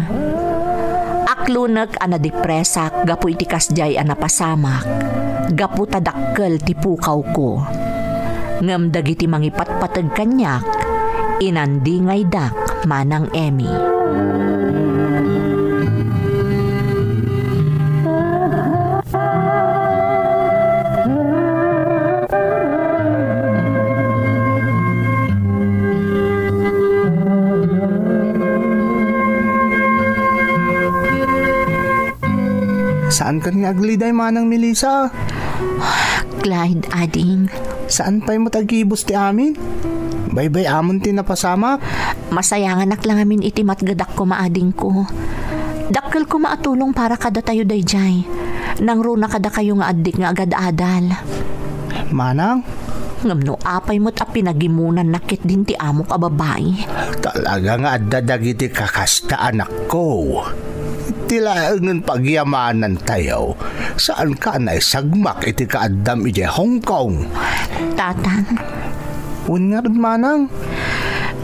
Speaker 1: Aklunek a nadepresak, gapu iti kasjay a napasamak, gaputa dakkel ti pukaw ko. Ngem dagiti mangipatpateg kanyak, inandingay dak manang Emmy.
Speaker 4: Saan ka nga agliday manang Melissa?
Speaker 1: Clyde, ading.
Speaker 4: Saan pa'y matagibos ti amin? Baybay amon ti napasamak?
Speaker 1: Masayanganak lang amin iti matgadak ko maading ko. Dakkel ko maatulong para kada tayo dayjay. Nang runa kada kayo nga adik nga agad adal.
Speaker 4: Manang?
Speaker 1: Ngam no apay mo't a pinagimunan nakit din ti amok a babae.
Speaker 4: Talaga nga adadagiti kakasta anak ko. Tila ng pagyamanan tayo. Saan ka na isagmak iti kaadam iti Hong Kong?
Speaker 1: Tatang.
Speaker 4: Nga rin manang.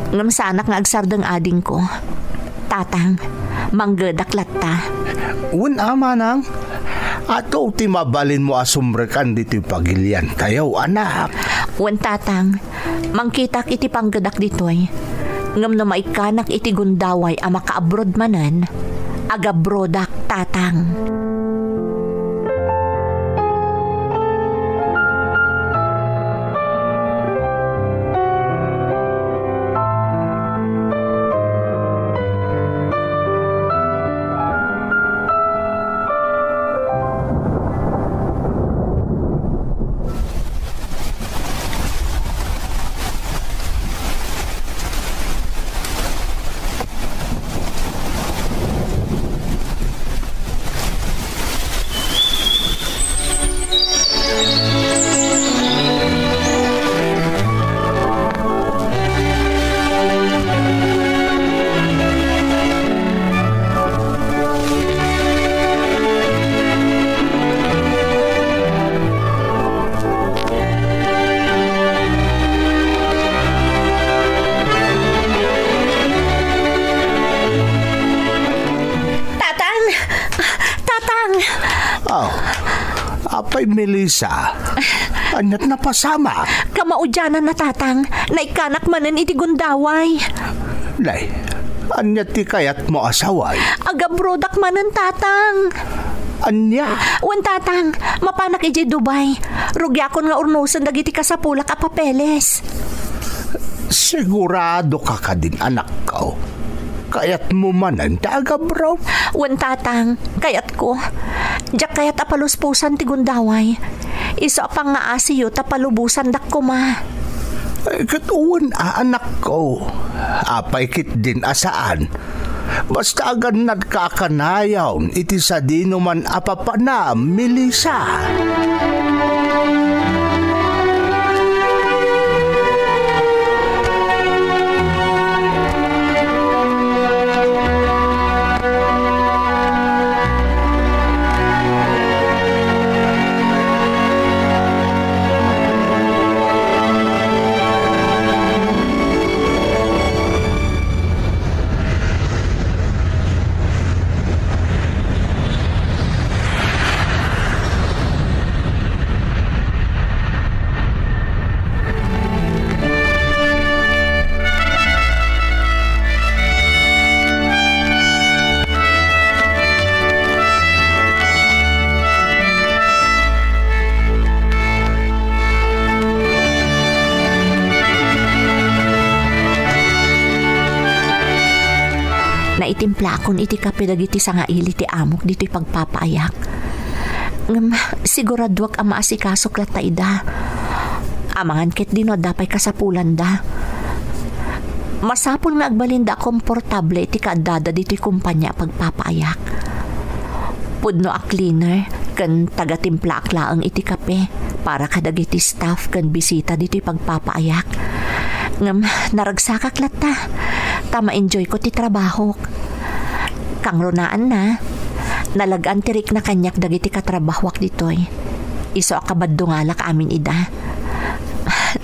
Speaker 1: Ngam sanak nga agsardang ading ko. Tatang, manggedak latta.
Speaker 4: Manang. Ato ti mabalin mo asumrekan dito pagilian tayo, anak.
Speaker 1: Tatang, mangkitak iti panggedak ditoy. Ngam na maikanak iti gundaway a maka-abroad manan. Agabrodak, tatang.
Speaker 4: Apay Melissa, anyat na pasama.
Speaker 1: Kamaudyanan na tatang, naikanak manan iti gundaway.
Speaker 4: Lay, anyat ti kayat mo asaway.
Speaker 1: Agabrodak manan tatang.
Speaker 4: Anya?
Speaker 1: Tatang, mapanak iti Dubai. Rugyakon nga urnusan dagiti kasapulak a papeles.
Speaker 4: Sigurado ka din anak ko. Kayat mo manan taga bro.
Speaker 1: Tatang, kayat ko. Diyak kayat apaluspusan ti gundaway. Iso pang nga asiyo tapalubusan dak ko ma.
Speaker 4: Katuwan anak ko. Apay kit din asaan. Basta agad nagkakanayaw iti sa dino man apapana, Melissa.
Speaker 1: Naitimpla akon iti kape dagiti sangaili ti amok dito'y pagpapayak. Siguradwak ang maasikasok lata ida. Amangan ket dino dapay kasapulan da. Masapul nga agbalinda komportable iti kaadada dito'y kumpanya pagpapaayak. Pudno a cleaner kan taga-timpla aklaang iti kape para kadagiti staff kan bisita dito'y pagpapaayak. Naragsakak lata. Tama enjoy ko ti trabaho. Kang runaan na. Nalagaan tirik na kanyak dagiti katrabahwak dito'y. Iso akabaddo nga lak amin ida.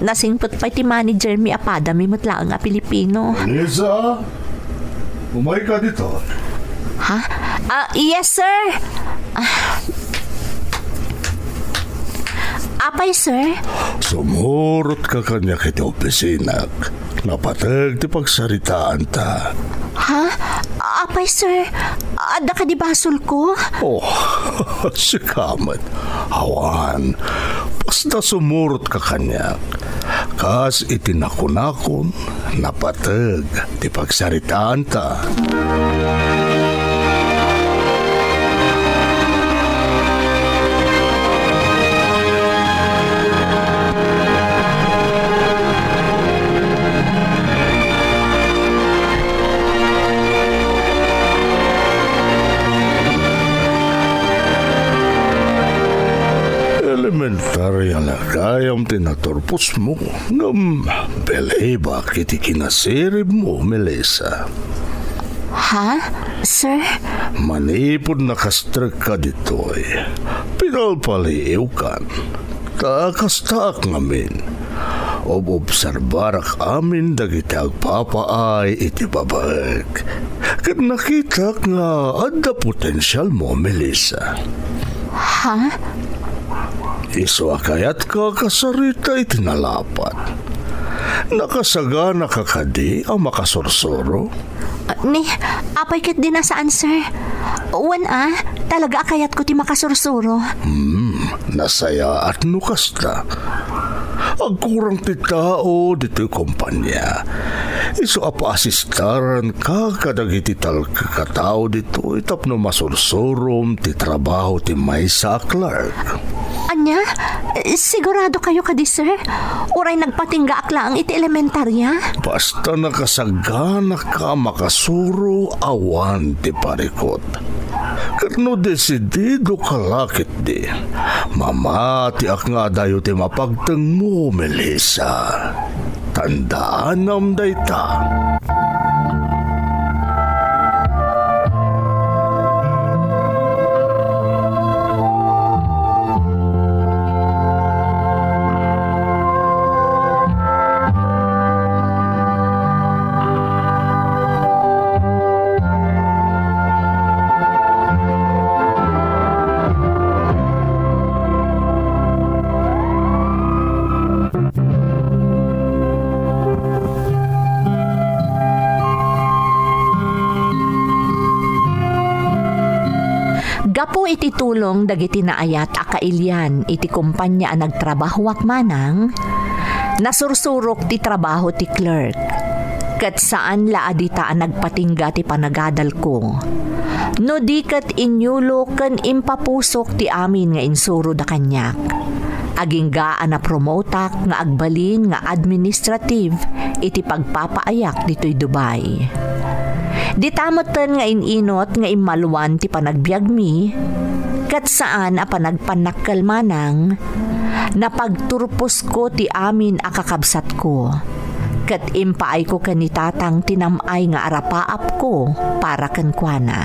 Speaker 1: Nasingpot pa ti manager mi apada mi mutlaang a Pilipino.
Speaker 6: Lisa, umay ka dito.
Speaker 1: Ha? Yes, sir. Apay, sir?
Speaker 6: Sumurot ka kanya kiti opisina. Napatag ti pagsaritaan ta.
Speaker 1: Ha? Apay, sir? Ada ka di basol ko?
Speaker 6: Oh, sikamat. Awan. Basta sumurot ka kanya. Kas itinakon-akon, napatag ti pagsaritaan ta. Elementary ang lagayam tinaturpos mo. Beleba kiti kinasirib mo, Melissa.
Speaker 1: Ha? Sir?
Speaker 6: Manipod na kastrek ka dito'y. Pinalpaliw kan. Takas-taak ngamin. Obobserbarak amin dagiti agpapaay iti babag. Kat nakita nga adda potensyal mo, Melissa.
Speaker 1: Ha?
Speaker 6: Iso akayat ka kasarita itinalapat. Nakasagana ka kadi ang makasursuro.
Speaker 1: Ni, apay ket din nasaan, sir? Uwan talaga akayat ko ti makasursuro.
Speaker 6: Nasaya at nukasta. Agkurang ti tao dito'y kumpanya. Iso apa-asistaran ka kadagiti talkakatao dito itapno masursurom ti trabaho ti Maysa Clark.
Speaker 1: Anya? Sigurado kayo kadi, sir? Uray nagpatingga akla ang iti elementarya?
Speaker 6: Basta nakasagana ka makasuro awan ti parikot. Karno desidido kalakit di. Mamati ak nga dayo ti mapagteng mo, Melissa. Tandaan nam dayta.
Speaker 1: Gapo iti tulong dagiti naayat a kailyan iti kumpanya a nagtrabahwak manang, nasursurok ti trabaho ti clerk. Kat saan laadita a nagpatingga ti panagadal ko. No di kat inyulo ken impapusok ti amin nga insuro da kanyak. Aginggaan na promotak nga agbalin nga administrative iti pagpapaayak dito'y Dubai. Di tamoten nga ininot nga imaluan ti panagbiag mi, kat saan a panagpanakkel manang, napagturpos ko ti amin a kakabsat ko, kat impaay ko kanitatang tinamay nga arapaap ko para kenkwana.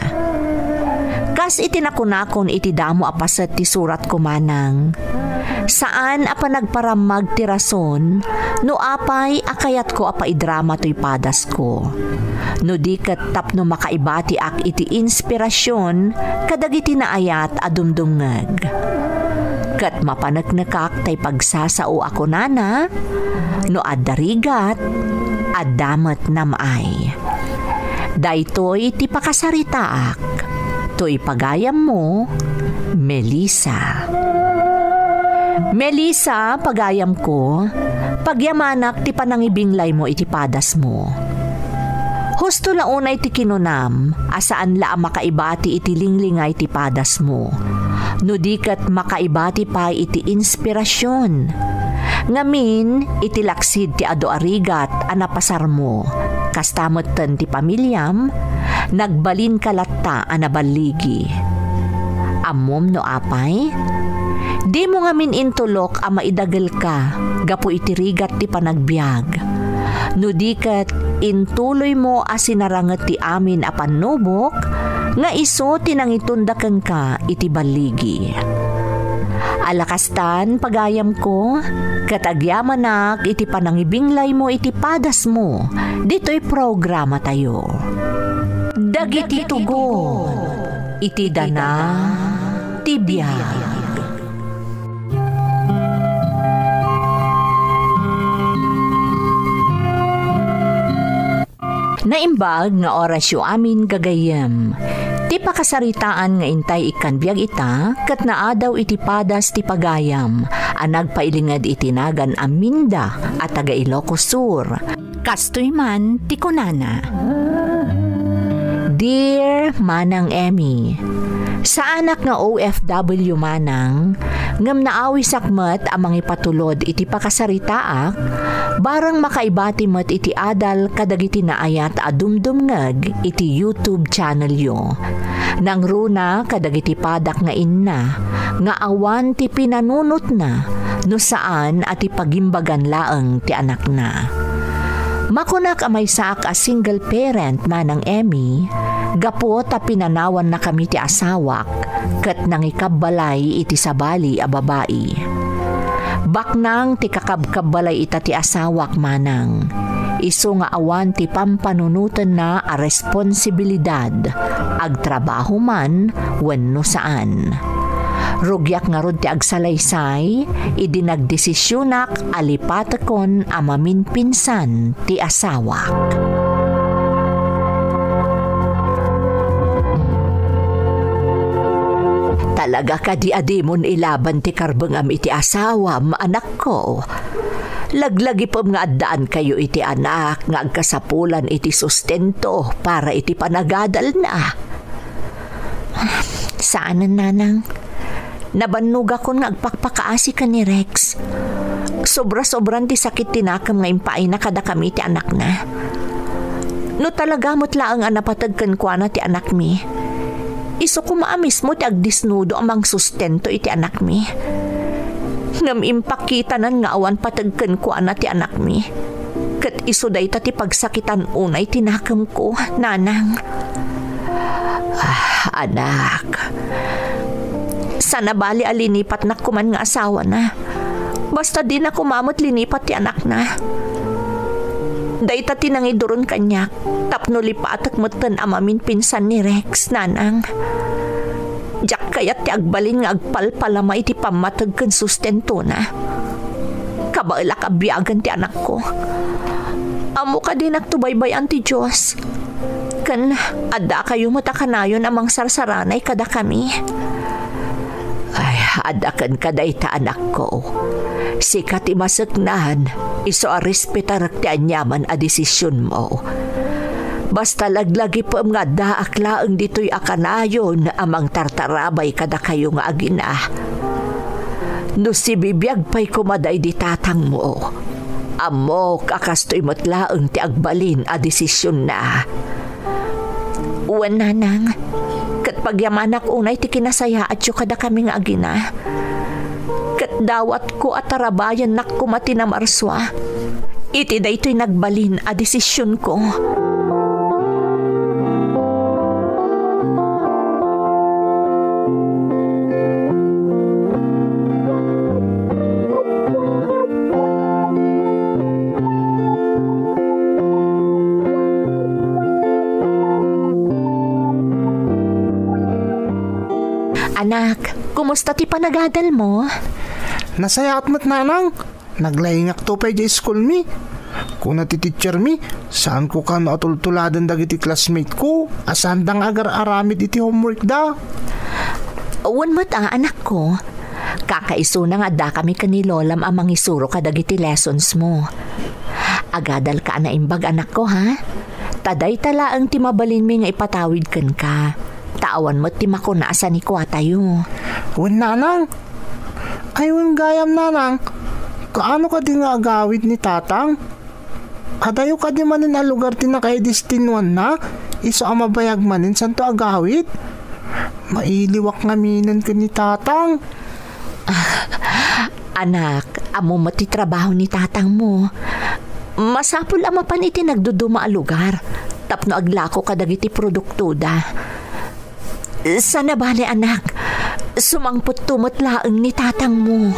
Speaker 1: Kas itinakunakon iti damo apasat ti surat ko manang, saan a panagparamag ti rason, no apay akayat ko apa idrama to'y padas ko. No di kat tapno makaibati ak iti inspirasyon kadagiti naayat a dumdumngeg. Kat mapanagnakak tay pagsasao ako nana, no addarigat, addamat namay. Daytoy ti pakasaritaak, to'y pagayam mo, Melissa. Melissa, pagayam ko, pagyamanak ti panangibinglay mo iti padas mo. Husto launay ti kinunam, asaan la makaibati iti linglingay ti padas mo. No di kat makaibati pa iti inspirasyon. Ngamin, iti laksid ti ado arigat anapasar mo. Kastamoten ti pamilyam, nagbalin kalatta anabaligi. Ammom no apay? Di mo ngamin intulok a maidagel ka, gapu iti rigat ti panagbiag. No di kat intuloy mo asinaranget ti amin a panubok, nga iso tinangitundaken ka iti baligi. Alakastan pagayam ko, katagyamanak iti panangibinglay mo iti padas mo, dito'y programa tayo. Dagiti tugo, iti dana, tibiyag. Naimbag nga orasyo amin gagayem. Ti pakasaritaan nga intay ikan biyag ita, kat naadaw iti padas ti pagayam, anag pailingad itinagan Aminda at taga Ilocos Sur. Kastoy man ti kunana. Dear Manang Emmy, sa anak nga OFW manang, ngam naawi sakmet amang ipatulod iti pakasaritaak, barang makaibati met iti adal kadagiti naayat adumdumngeg iti YouTube channel yo. Nang runa kadagiti padak nga inna, nga awan ti pinanunot na, no saan at ipagimbagan laeng ti anak na. Makunak amay saak a single parent manang Emmy, gapo ta pinanawan na kami ti asawak, ket nangikabbalay iti sabali a babae. Baknang ti kakabkabbalay ita ti asawak manang, iso nga awan ti pampanunutan na a responsibilidad, agtrabaho man wenno saan. Rugyak nga rod ti agsalaysay, idinagdesisyonak alipatakon amamin pinsan ti asawak. Talaga ka di adimon ilaban ti karbengam iti asawam, anak ko. Laglagi po nga addaan kayo iti anak, nga agkasapulan iti sustento para iti panagadal na. Saanan nanang? Nabannog ako nga agpakpakaasi ka ni Rex. Sobra-sobran ti sakit tinakam nga impay na kada kami ti anak na. No talaga mo't laang anapatagkan kwa na ti anak mi. Iso kumaamis mo ti agdisnudo amang sustento iti anak mi. Ngam impakitanan nga awan patagkan kwa na ti anak mi. Kat iso day ta ti pagsakitan unay tinakam ko, nanang. Anak, sana bali alinipat na kuman nga asawa na. Basta di na kumamot linipat ti anak na. Dayta tinangiduron kanyak, tapno lipatak moten amamin pinsan ni Rex, nanang. Diyak kayat ti agbalin nga agpalpalamay ti pamatag kan sustento na. Kabaila kabiagan ti anak ko. Amo ka din nagtubaybayan ti Diyos. Kan ada kayo matakanayon amang sarsaranay kada kami. Ay, adakan kadayta anak ko. Sikat imasagnan, iso a respetar ti anyaman a desisyon mo. Basta laglagi po nga daak laeng dito'y akanayon amang tartarabay kada kayo nga agina. No si bibiyag pa'y kumaday di tatang mo. Amo kakastoy mo't laeng ti agbalin a desisyon na. Uwan nanang, kat pagyamanak unay ti kinasaya at yu kada kami nga agina. Kat dawat ko at tarabayan nak kumati na marswa. Iti daytoy nagbalin a desisyon ko. Anak, kumusta ti panagadal mo?
Speaker 4: Nasayat mo't nanang. Naglayingak to pa di school mi. Kung natiteacher mi, saan ko ka naatultuladan dagiti classmate ko? Asandang agar-aramid iti homework da.
Speaker 1: Uwan mo't anak ko. Kakaiso na nga da kami kanilolam amang isuro ka dagiti lessons mo. Agadal ka na imbag anak ko ha? Taday talaang timabalin mi nga ipatawid kan ka. Tawan mo't ti makunasa ni kwa tayo.
Speaker 4: Wen nanang? Ay wen gayam nanang. Kaano ka di nga agawid ni tatang? Adayo ka di manin a lugar ti na kay distinuan na? Iso ang mabayag manin santo agawid? Mailiwak nga minan ka ni tatang.
Speaker 1: Anak, amo matitrabaho ni tatang mo. Masapul amapan iti nagduduma a lugar. Tapno aglako kadagiti produkto da. Sana bale anak, sumangpot tumot laeng ni tatang mo.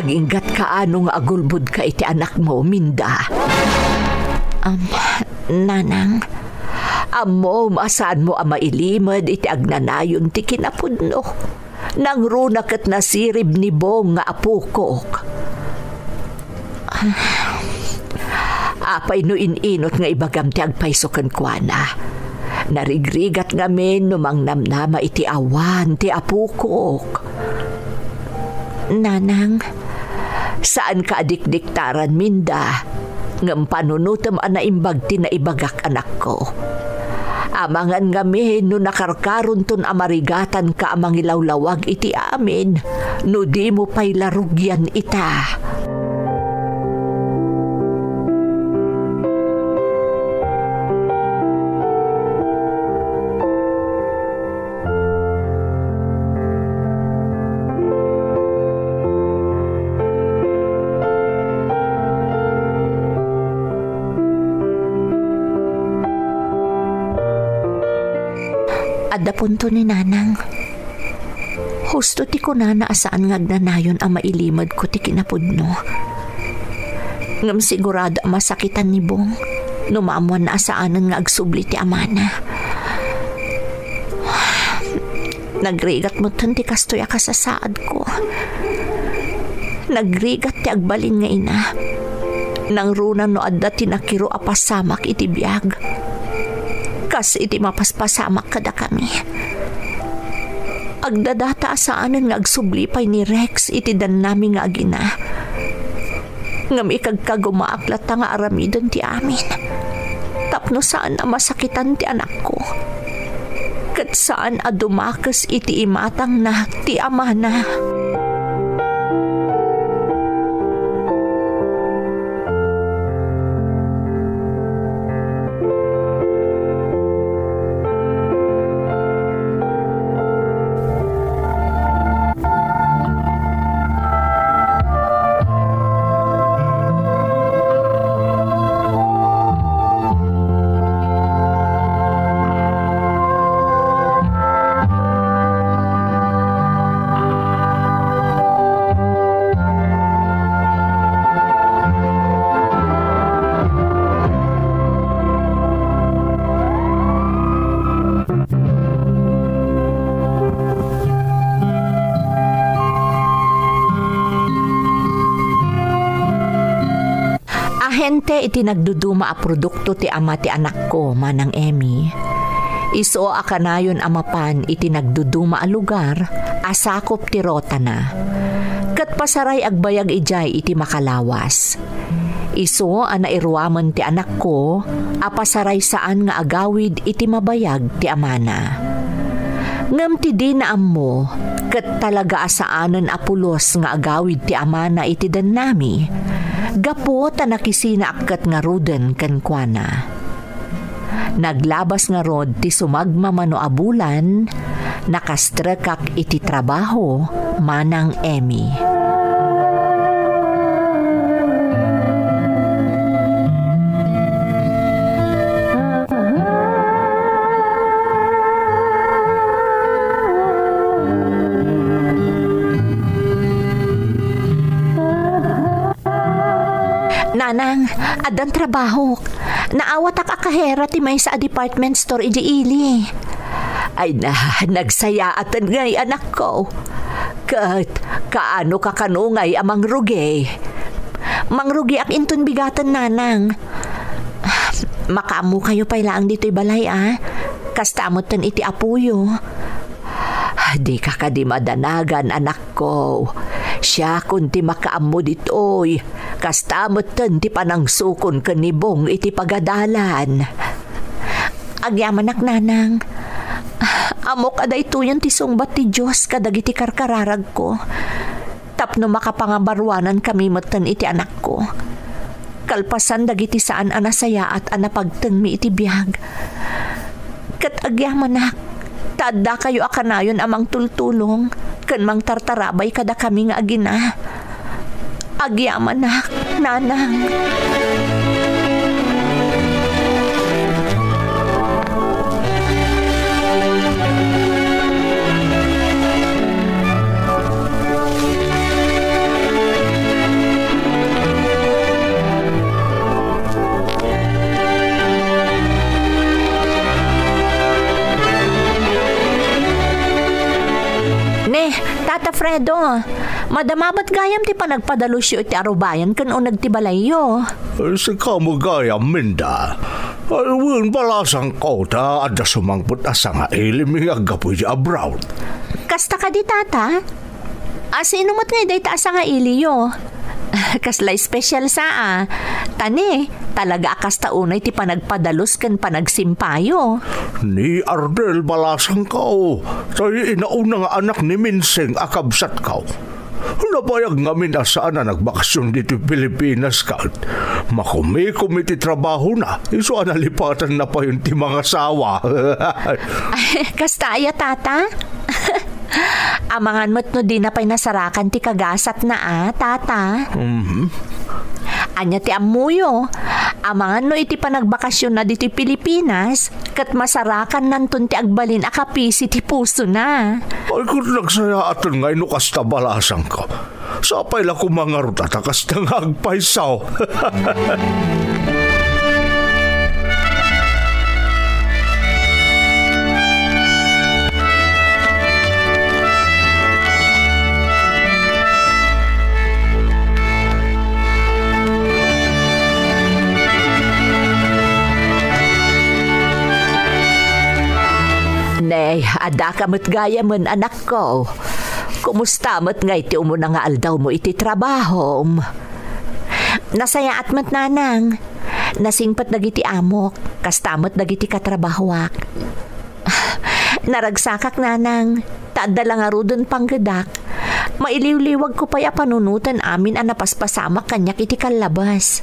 Speaker 1: Aginggat ka anong agulbud ka iti anak mo, Minda. Nanang, amo masaan mo ang mailimad iti agnanayon ti kinapudno. Nang runak at nasirib ni Bong nga apukok. Apay no ininot nga ibagam ti agpaysokan kwa na. Narigrigat ngamin numang namnama iti awan ti apukok. Nanang, saan ka adikdiktaran, Minda? Ngam panunutam anaimbag ti na ibagak anak ko. Amangan ngamin no nakarkaron ton amarigatan ka amang ilawlawag iti amin, no di mo pa'y larugyan ita. Adda punto ni nanang. Husto ti ko na asaan ngagnanayon ang mailimad ko ti kinapudno. Ngam sigurado masakitan ni Bong. Numamuan na asaanan nga agsubli ti amana. Nagrigat mo ti kastoy akasasaad ko. Nagrigat ti agbalin nga ina. Nang runan no adda tinakiro apasamak iti biyag. Kas iti mapaspasamak kada kami. Agdadata asaanan nga agsublipay ni Rex iti dan namin nga agina. Ngam ikagkagumaaklat nga aramidon ti amin. Tapno saan na masakitan ti anak ko. Kat saan adumakas iti imatang na ti amana. Ahente iti nagduduma a produkto ti ama ti anak ko, Manang Emmy. Iso akanayon amapan iti nagduduma a lugar, asakop ti rota na. Kat pasaray agbayag ijay iti makalawas. Iso anairuaman ti anak ko, apasaray saan nga agawid iti mabayag ti amana. Ngam ti di na ammo, kat talaga asaanan apulos nga agawid ti amana iti dan nami. Gapo ta nakisina akat nga ruden kankwana. Naglabas nga rod ti sumagmamano abulan, nakastrekak iti trabaho, Manang Emmy. Nanang, adan trabaho. Naawat ak akahera ti may sa department store iji ili. Ay na, nagsayaatan ngay anak ko. Kat, kaano kakanungay amang ruge. Mangrugi ak intun bigatan nanang. Makaamu kayo pay laang dito'y balay Kastamotan iti apuyo. Di ka di madanagan anak ko. Siya kunti makaamu dito'y. Kastamotan ti panangsukon kanibong iti pagadalan. Agyaman ak nanang. Amok aday tuyan ti sungbat ti Diyos kadagiti karkararag ko. Tapno makapangabarwanan kami matan iti anak ko. Kalpasan dagiti saan anasaya at anapagteng mi iti biyag. Kat agyamanak, tada kayo akanayon amang tultulong, kan mang tartarabay kada kami nga agina. Agyamanak, nanang. Tata Fredo, madamabat gayam ti panagpadalusyo iti arubayan kan o nagtibalayo.
Speaker 6: Si kamo gayam minda. Ayun balasang kota at sumangput asa nga iliming agapoy abroad.
Speaker 1: Kasta ka di tata? Asinumat nga day taasa nga iliyo. Kaslay special sa Tani, talaga akas taunay ti panagpadalos kan panagsimpayo.
Speaker 6: Ni Ardel balasang kao. Tayo inauna nga anak ni Minseng akabsat kao. Nabayag ngamin asaan na nagbakasyon dito Pilipinas ka. Makumikum iti trabaho na. Iso analipatan na pa yun ti mga sawa.
Speaker 1: Kastaya tata? Amangan mo't no di na pa'y nasarakan ti kagasat na tata. Anya ti amuyo. Amangan no iti panagbakasyon na dito Pilipinas, kat masarakan nanton ti agbalin akapisi ti puso na.
Speaker 6: Ay kung nagsaya aton nga inukas tabalasang ka. Sapay la kumangarot at akas na nga agpaisaw.
Speaker 1: Nay, ada ka mo't gaya man anak ko. Kumusta mo't nga iti umuna nga aldaw mo iti trabaho? Nasaya at mat nanang. Nasingpat nagiti amok, kastamot nagiti katrabahwak. Naragsakak nanang, taadda lang arudon panggadak. Mailiw-liwag ko pa'y panunutan amin ang napaspasamak kanyak iti kalabas.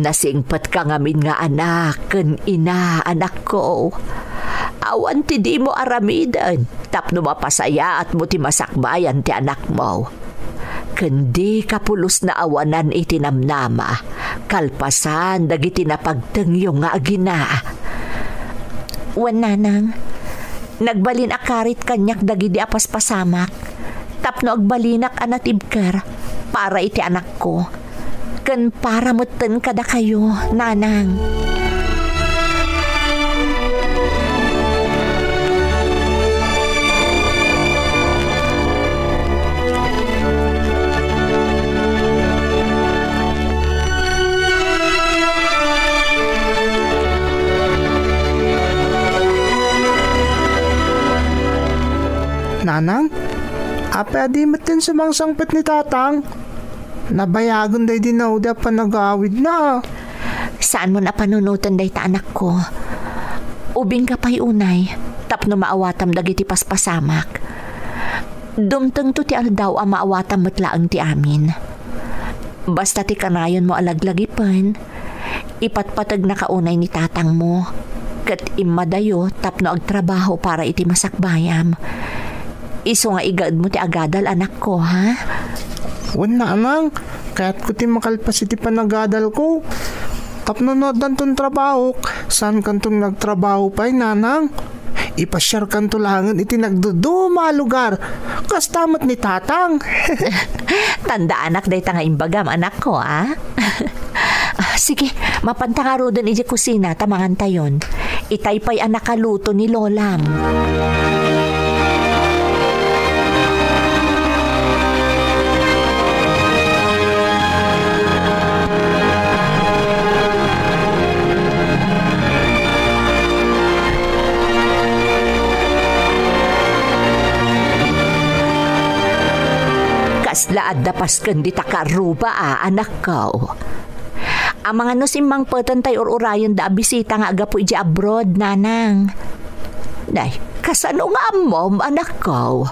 Speaker 1: Nasingpat ka ngamin nga anak, ken ina, anak ko. Awan ti di mo aramidan, tapno mapasaya at mo ti masakbayan ti anak mo. Kendi kapulos na awanan iti namnama, kalpasan dagiti napagtengyo nga agina. Wan nanang, nagbalin akarit kanyak dagiti apaspasamak, tapno agbalinak anatibker para iti anak ko. Ken para mutten kada kayo, nanang.
Speaker 4: Nanang, apa adi matin sumangsangpit ni tatang? Nabayagon day din na uda pa nag-awid na.
Speaker 1: Saan mo na panunutan day ta anak ko? Ubing ka pa'y unay, tapno maawatam dagiti paspasamak. Dumteng to ti aldaw ang maawatam matlaang ti amin. Basta ti kanayon mo alaglagi-pan, ipatpatag na kaunay ni tatang mo. Kat imadayo tapno agtrabaho para iti masakbayam. Iso nga igad mo ti agadal anak ko, ha?
Speaker 4: Wan na anang, kaya't ko ti makalpas iti panagadal ko. Tapno no dantong trabaho, saan kantong nagtrabaho pa'y nanang? Ipasyar kanto langan iti nagduduma lugar. Kastamat ni tatang.
Speaker 1: Tanda anak day tanga imbagam anak ko, ha? Sige, mapantangaro doon iti kusina tamangan tayon. Itaypay anak kaluto ni Lolam. Laad da pasken di takaruba anak ko. Ang mga nusimbang patan tay urayan da bisita nga aga po iji abroad, nanang. Day, kasano nga mom, anak ko?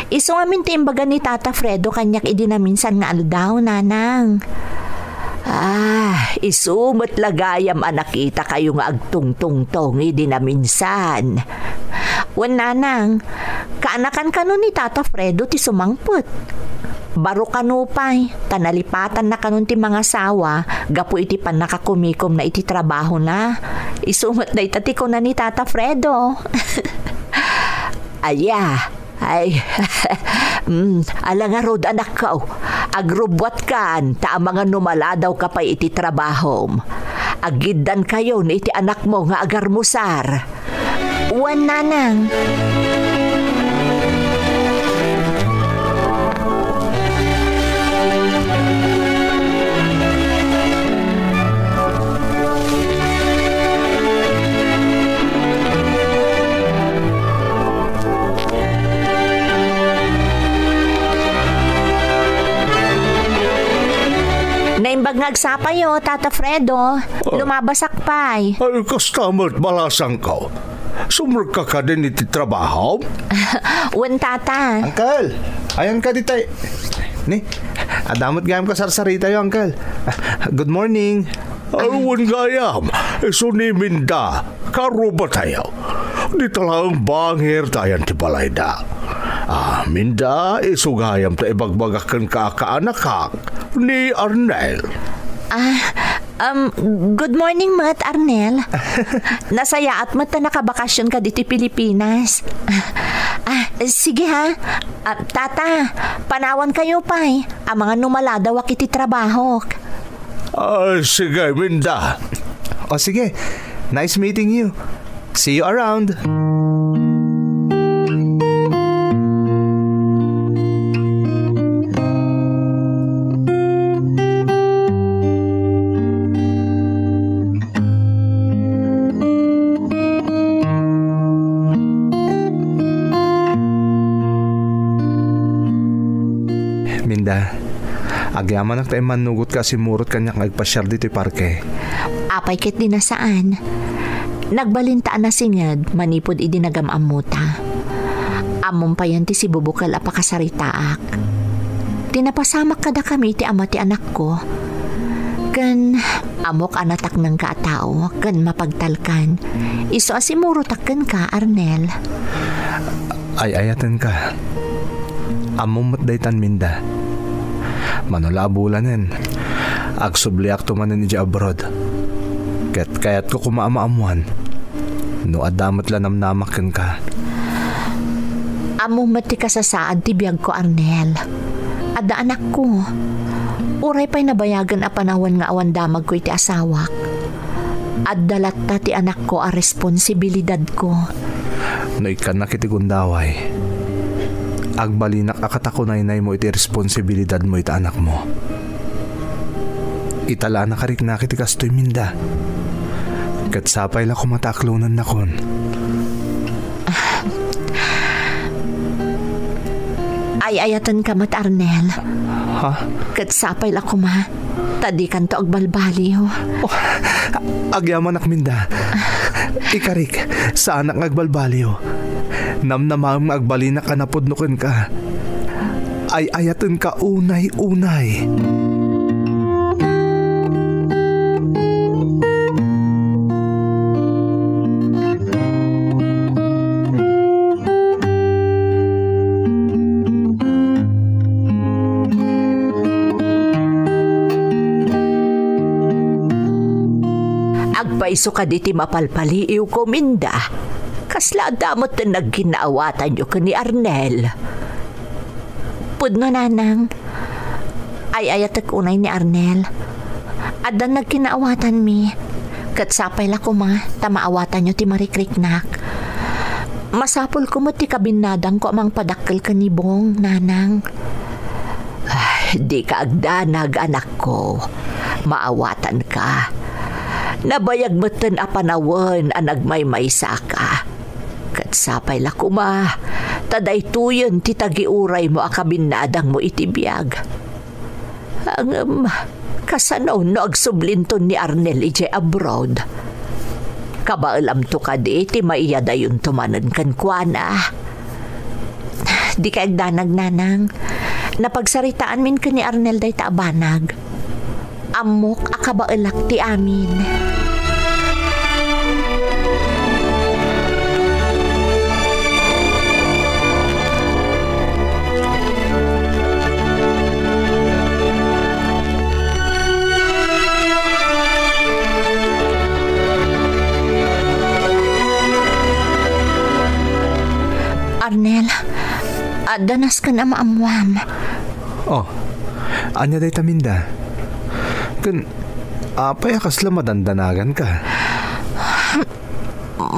Speaker 1: Iso nga mintimbaga ni Tata Fredo kanyak idi na minsan nga aldaw, nanang. Isumot lagayam anakita kayo nga agtungtungtong idi na minsan. Wan, nanang, kaanakan kano ni Tata Fredo ti sumangput. Baro kanupay, tanalipatan na kanon ti mga sawa, gapu iti pan nakakumikom na iti trabaho na. Isumot na itati ko na ni Tata Fredo. Ay, alangarod anak ko, agrubwat kan, ta mga numaladaw ka pa iti trabahom. Agiddan kayo ni iti anak mo nga agarmusar. Wan, nanang. Naimbag ngagsapayo, Tata Fredo. Lumabasak pa'y.
Speaker 6: Ay, kastamot balasang ka. Sumur ka din iti trabaho?
Speaker 1: Wan, Tata.
Speaker 4: Uncle, ayan ka ditay. Ni, adamot gayam ka sarsarita yo, Uncle. Good morning.
Speaker 6: Arwan gayam, iso ni Minda, karuba tayo. Di talang bangir tayan ti balayda. Minda, iso gayam ta ibagbagakan ka kaanakak ni Arnel.
Speaker 1: Good morning, Mat, Arnel. Nasaya at mat na nakabakasyon ka dito Pilipinas. Sige ha. Tata, panawan kayo pa'y. Ang mga numaladaw iti trabaho.
Speaker 6: Sige, Minda.
Speaker 4: O sige, nice meeting you. See you around. Minda, agyaman ak tayo manugot ka si Murot kanyak nagpasyar dito'y parke.
Speaker 1: Apay kit din na saan. Nagbalintaan na singad, manipod idi nagamamuta. Amon pa yan ti si bubukal apakasaritaak. Tinapasamak kada kami ti ama ti anak ko. Kan amok anatak ng katao, kan mapagtalkan. Iso asimurotakan ka, Arnel.
Speaker 4: Ay ayatan ka. Among matdaytan Minda. Manulabulanin. Agsubliak tumanin ni abroad. Kayat ko kumaamaamuan. No adamat lanamnamakin ka.
Speaker 1: Among mati ka sa saan ti biyag ko, Arnel. Ada anak ko. Uray pa'y nabayagan a panawan nga awan damag ko iti asawak. At dalat ta ti anak ko a responsibilidad ko.
Speaker 4: No ikan nakitigundaway. Agbalinak akatakunaynay mo iti responsibilidad mo iti anak mo. Itala na karik na kiti kastoy Minda. Katsapay la kumataklunan na kon.
Speaker 1: Ay ayatan ka, Mat, Arnel.
Speaker 4: Ha?
Speaker 1: Katsapay la kuma. Tadi kan to agbalbaliw.
Speaker 4: Oh, agyaman ak Minda. Ikarik, sa anak agbalbaliw. Namnamang agbalinak ka napudnukin ka. Ay ayatan ka unay-unay.
Speaker 1: Agpaiso ka diti mapalpaliiw ko, Minda. Kasla damot na nagkinaawatan nyo ka ni Arnel. Pudno, nanang. Ay ayatak unay ni Arnel. Adan nagkinaawatan mi. Katsapay la ko ma, tamaawatan nyo ti marikriknak. Masapol ko mo ti kabinadang ko amang padakkel ka ni Bong, nanang. Di ka agdanag, anak ko. Maawatan ka. Nabayag matan apanawan ang nagmaymaysa ka. Katsapay la kuma, Taday tuyon ti tagiuray mo akabinadang mo itibiyag. Ang kasanaw no agsublinton ni Arnel ije abroad. Kabaalam to ka di ti maiyadayon tumanan kan kuana. Di ka agdanag nanang. Napagsaritaan min ka ni Arnel day taabanag. Amok akabaalak ti amin. Arnel, danas ka na maamwam.
Speaker 4: Oh, anya day taminda. Kan, apay akasla madandanagan ka.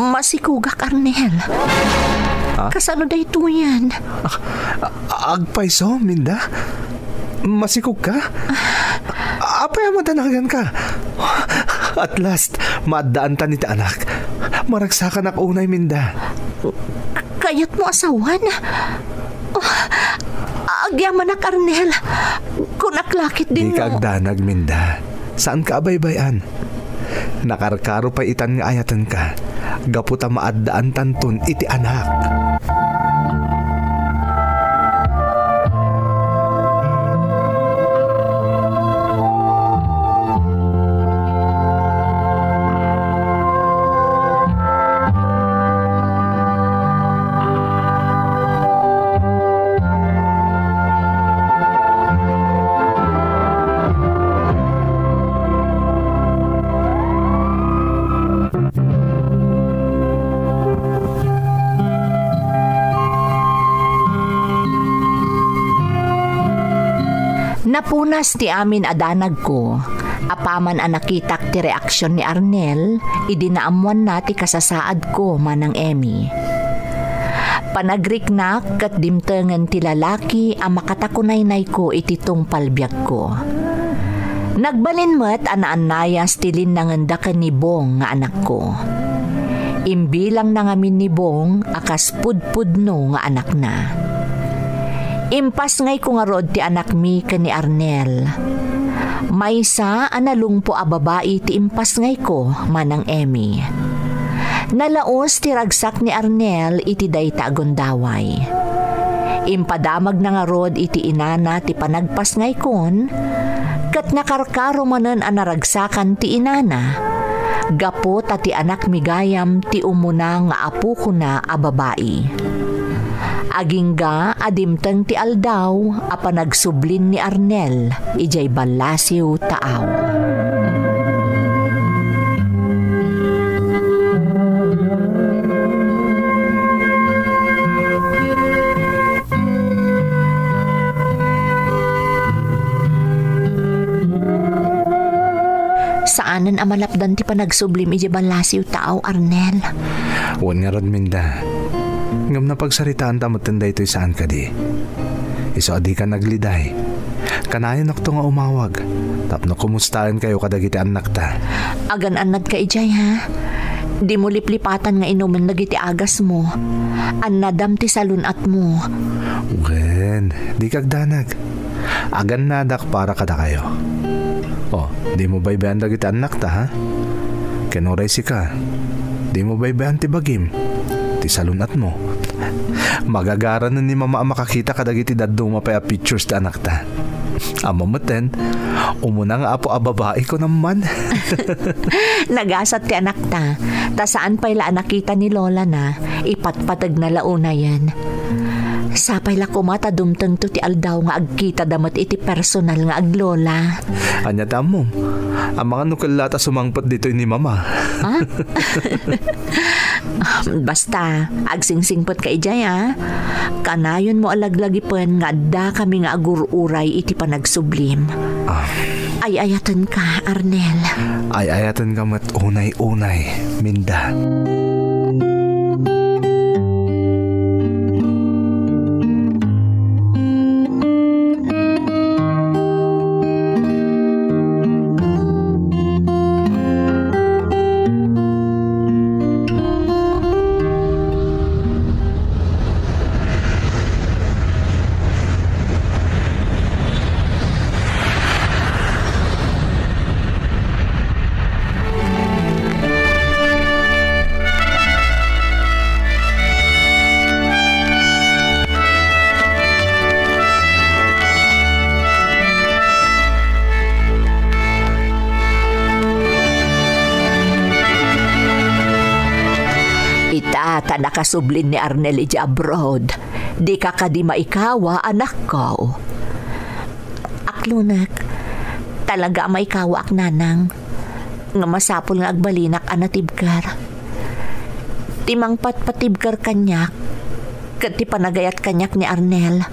Speaker 1: Masikugak, Arnel. Kasano day ito yan?
Speaker 4: Agpay so, minda? Masikog ka? Apay madanagan ka? At last, madaan ta ni ta anak. Maragsakan ak unay, minda.
Speaker 1: Kayat mo asawan? Agyaman na, Arnel. Kunaklakit din mo.
Speaker 4: Di kagdanag, minda. Saan ka abaybayan? Nakarkaro pa itan nga ayatan ka. Gaputa maaddaan tantun iti anak.
Speaker 1: Napunas ti amin adanag ko. Apaman ang nakitak ti reaksyon ni Arnel, idinaamuan na ti kasasaad ko manang Emmy. Panagriknak kat dimtengan ti lalaki ang makatakunaynay ko iti tungpalbiag ko. Nagbalin mo't anaanayas ti linangandakan ni Bong nga anak ko. Imbilang na ngamin ni Bong akas pudpudno nga anak na. Impas ngay ko nga rod ti anak mi ka ni Arnel. Maysa analungpo a babae ti impas ngay ko manang Emmy. Nalaos ti ragsak ni Arnel iti dayta agondaway. Impadamag na nga rod iti inana ti panagpas ngay kon, kat nakarkaro manen a naragsakan ti inana. Gapo ta ti anak mi gayam ti umuna nga apo ko na a babae. Agingga adimteng ti aldaw apa nagsublin ni Arnel ijay balasiw taaw. Saanan amalapdan ti panagsublim ijay balasiw taaw, Arnel?
Speaker 4: Wan nga rod, minda. Ngam na pagsaritaan tamatanda ito'y saan ka di. Iso adi ka nagliday. Kanayan akto nga umawag. Tapno kumustahan kayo kadagiti anak ta.
Speaker 1: Agan-anad ka ijay ha. Di mo liplipatan nga inuman nagiti agas mo. Annadam ti salunat mo.
Speaker 4: Wen, di kagdanag. Agan nadak para kada kayo. Oh, di mo baybayan dagiti anak ta ha? Kenuray si ka. Di mo baybayan ti bagim. Ti salunat mo. Magagaran na ni mama makakita kadagiti daddo mapaya pictures ti anak ta. Amamaten, umuna nga apo a babae ko naman.
Speaker 1: Nagasat ti anak ta. Ta saan pa'y la nakita ni Lola na ipatpatag na launa yan. Sapay la kumata dumteng to ti aldaw nga agkita damat iti personal nga aglola.
Speaker 4: Anya tamo, ang mga nukalata sumangpat dito ni mama.
Speaker 1: Ha? Basta, agsingsingpot ka ijay ha. Kanayon mo alaglagipon nga da kami nga agururay iti panagsublim. Ay ayatan ka, Arnel.
Speaker 4: Ay ayatan ka mat unay-unay, minda.
Speaker 1: nakasublin ni Arnel iti abroad. Di ka kadi maikawa, anak ko. Aklunak, talaga maikawa ak nanang. Nga masapol nga agbalinak anatibkar. Timangpat patibkar kanyak. Kat ti panagayat kanyak ni Arnel.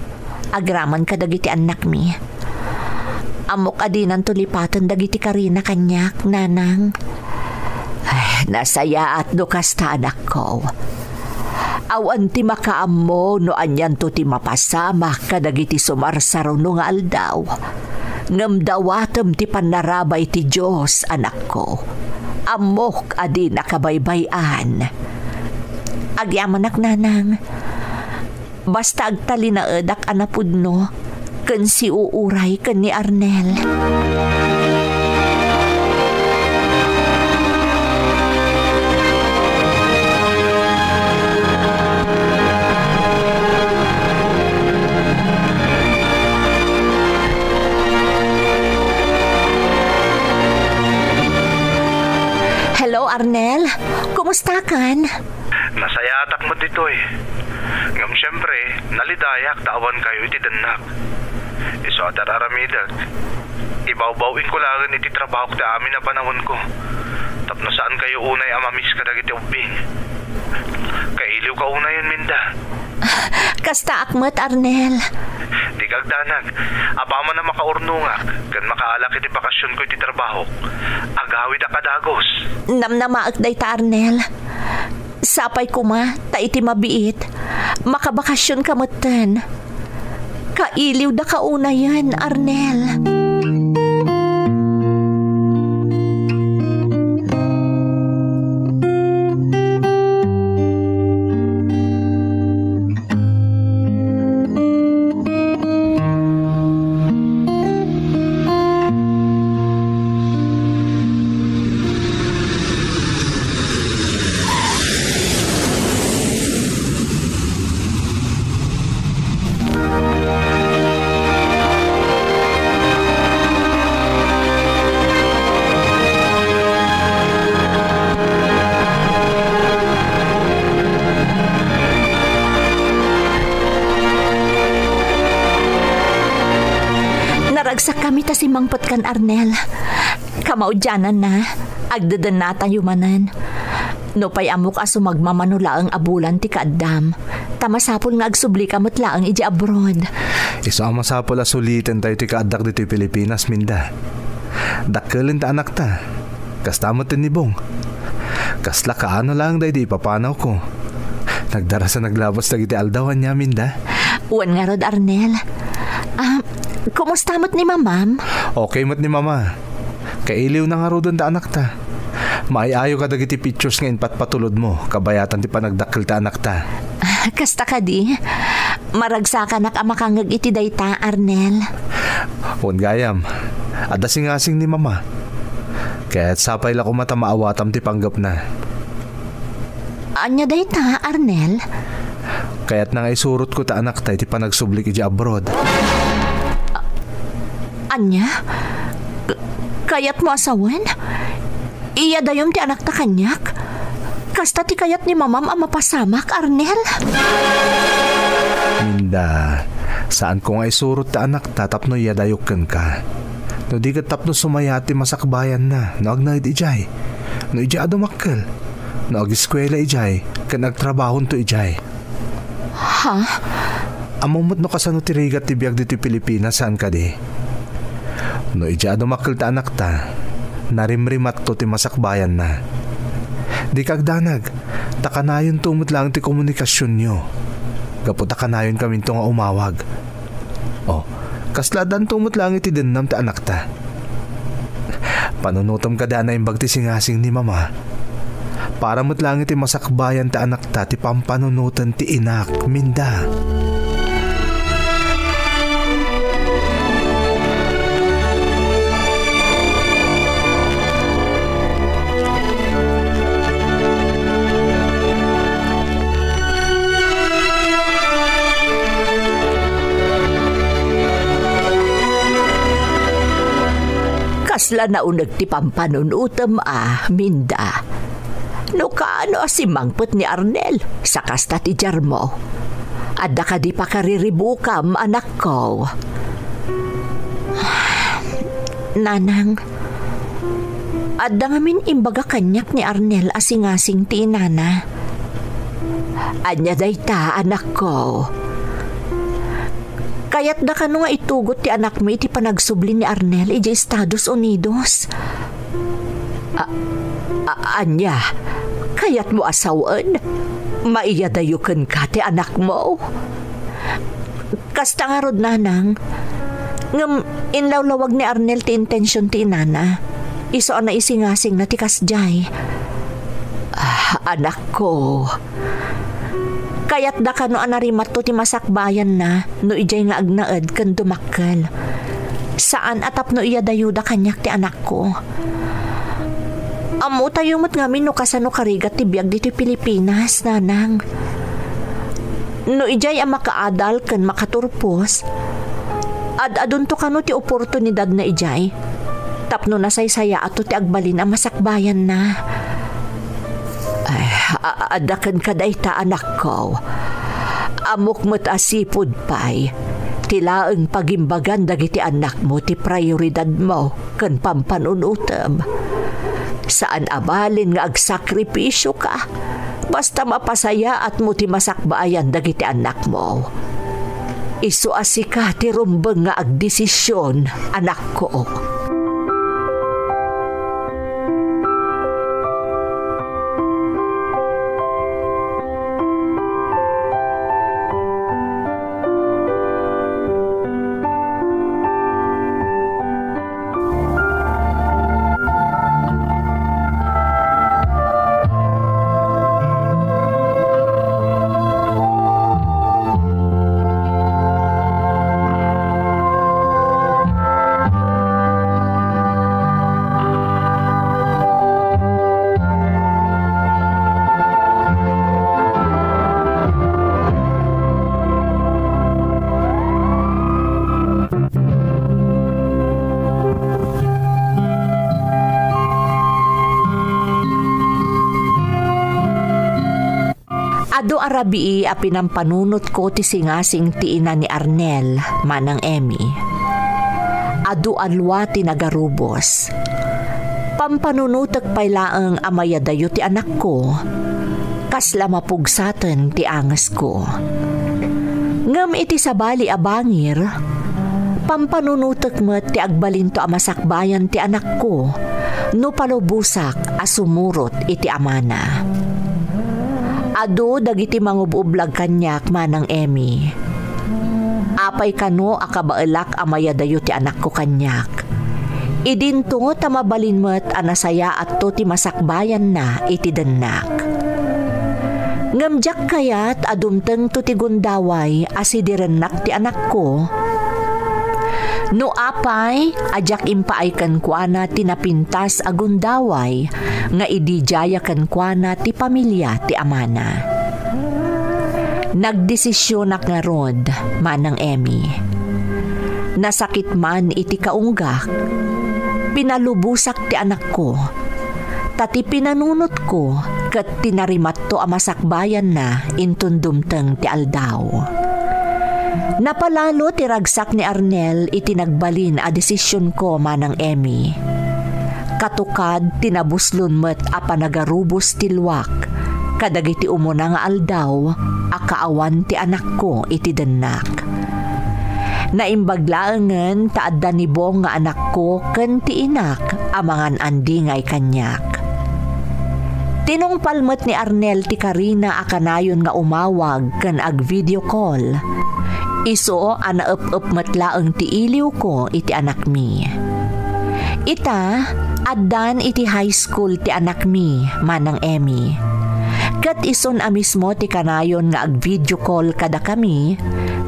Speaker 1: Agraman ka dagiti anak mi. Amok adinan tulipatan dagiti karina kanyak, nanang. Ay, nasaya at dukas ta anak ko. Awan ti makaammo no anyan to ti mapasama kadagiti sumarsaro no nga aldaw. Ngamdawatem ti panarabay ti Diyos, anak ko. Amok adi nakabaybayan. Agyaman ak nanang. Basta agtali na edak anapudno, ken si uuray ken ni Arnel. Hello, Arnel. Kumusta kan?
Speaker 4: Nasayatak mo dito eh. Ngam siyempre, nalidayak tawan kayo iti danak. Iso at aramidag. Ibaw-bawin ko lang iti trabaho ta amin na panahon ko. Tapno saan kayo unay amamis kadag iti ubing. Kailiw ka unay yun, Minda.
Speaker 1: Kasta akmat, Arnel.
Speaker 4: Di kagdanag. Apama na makaurnungak. Kan makaalak iti bakasyon ko iti trabaho. Agawid akadagos.
Speaker 1: Namnamaak day ta, Arnel. Sapay kuma, ta iti mabiit. Makabakasyon ka matan. Kailiw da kauna yan, Arnel. Naragsak kami ta si mangpot kan Arnel. Kamaudyanan na. Agdadan na tayo manan. No pay amok aso magmamanula ang abulan ti kaadam. Tamasapol nga agsubli kamot laang iji abroad.
Speaker 4: Iso ang masapol asulitin tayo ti kaadak dito Pilipinas, Minda. Dakkelin ta anak ta. Kastamot tin nibong. Kasla kaano lang day di ipapanaw ko. Nagdara sa naglabas na iti aldawan niya, Minda.
Speaker 1: Uwan nga rod, Arnel. Kumusta mo't ni mamam?
Speaker 4: Okay mo't ni mama. Kailiw na nga rodon ta anak ta. Maayayo ka dagiti pictures ngayon patpatulod mo. Kabayatan ti panagdakil ta anak ta.
Speaker 1: Kasta ka di. Maragsakan ak amakangag iti dayta, Arnel.
Speaker 4: Huwag gayam. Adasing-asing ni mama. Kaya't sapay la kumata maawatam ti panggap na.
Speaker 1: Anya dayta, Arnel?
Speaker 4: Kaya't nang isurot ko ta anak ta iti panagsublik iti abroad.
Speaker 1: Anya? Kayat mo asawan? Iya dayom ti anak ta kanyak? Kasta ti kayat ni mamam ang mapasamak, Arnel?
Speaker 4: Minda, saan ko nga isurot ta anak ta tapno iya dayukken ka? No di ka tapno sumayati masakbayan na, no agnahid ijay. No ijay adumakkel. No ag-eskwela ijay, kan nagtrabahon to ijay.
Speaker 1: Ha?
Speaker 4: Amumot no kasano ti rigat ti biag dito Pilipinas, saan ka di? No ijay adumakkel ta anak ta, narimrimat to ti masakbayan na. Di kagdanag, takanayon tumot lang ti komunikasyon nyo. Gapo takanayon kami to nga umawag. O, kasladan tumot lang iti dinam ti anak ta. Panunutom ka da na imbag ti singasing ni mama. Para mo't lang iti masakbayan ti anak ta ti pampanunutan ti inak, Minda.
Speaker 1: Kasla na unag ti pampanunutam, Minda. No kaano si mangput ni Arnel sa kasta ti Jarmo. Adda ka di pa kariribukam, anak ko. Nanang, adda ngamin imbaga kanyak ni Arnel asing-asing ti inana. Anya dayta, anak ko. Kaya't da ka nga itugot ti anak mo iti panagsubli ni Arnel iti Estados Unidos. Anya, kaya't mo asawan? Maiyadayukan ka ti anak mo? Kasta nga rod, nanang, ngam inlawlawag ni Arnel ti intensyon ti inana. Iso na isingasing na ti kasjay. Anak ko, kaya't da ka no anarimat to ti masakbayan na no ijay nga agnaed kan dumakkel. Saan atap no iyadayuda kanyak ti anak ko? Amo tayo mat ngamin no kasano karigat ti biag dito Pilipinas, nanang. No ijay ang makaadal kan makaturpos, adun to kano ti oportunidad na ijay. Tapno nasaysaya ato ti agbalin ang masakbayan na. Adakan ka dayta, anak ko. Amok mo't asipod pa'y. Tilaang pagimbagan dagiti anak mo ti prioridad mo kan pampanunutam. Saan abalin nga agsakripisyo ka? Basta mapasaya at mo ti masakbayan dagiti anak mo. Isuasi ka ti rumbeng nga agdesisyon, anak ko. Ado arabii a pinampanunot ko ti singasing ti ina ni Arnel, manang Emmy. Ado alwa ti nagarubos. Pampanunutek pay laeng amayadayo ti anak ko. Kasla mapugsaten ti angas ko. Ngem iti sabali a bangir, pampanunutek met ti agbalin to a masakbayan ti anak ko, no palubusak a sumurot iti amana. Ado dagiti mangubublag kanyak, manang Emmy. Apay kano akabaelak amayadayo ti anak ko kanyak. Idinto tamabalin met anasaya at to ti masakbayan na iti denak. Ngamjak kayat adumteng to ti gundaway asidirenak ti anak ko. No apay, ajak impaay kan kuana tinapintas agundaway nga idijaya kan kuana ti pamilya ti amana. Nagdesisyonak nga rod, manang Emmy. Nasakit man iti kaunggak, pinalubusak ti anak ko, tati pinanunot ko kat tinarimat to amasakbayan na intundumteng ti aldaw. Napalalo ti ragsak ni Arnel iti nagbalin a desisyon ko, manang Emmy. Katukad tinabuslon met a panagarubos ti luwak kadagiti umuna nga aldaw a kaawan ti anak ko iti denak. Naimbaglaengen taadda ni Bong nga anak ko ken ti inak amangan andi ngay kanyak. Tinungpalmet ni Arnel ti Karina a kanayon nga umawag ken ag video call. Iso anaep-ep metlaeng ti iliw ko iti anak mi. Ita, addan iti high school ti anak mi, manang Emmy. Kat ison a mismo ti kanayon nga ag video call kada kami,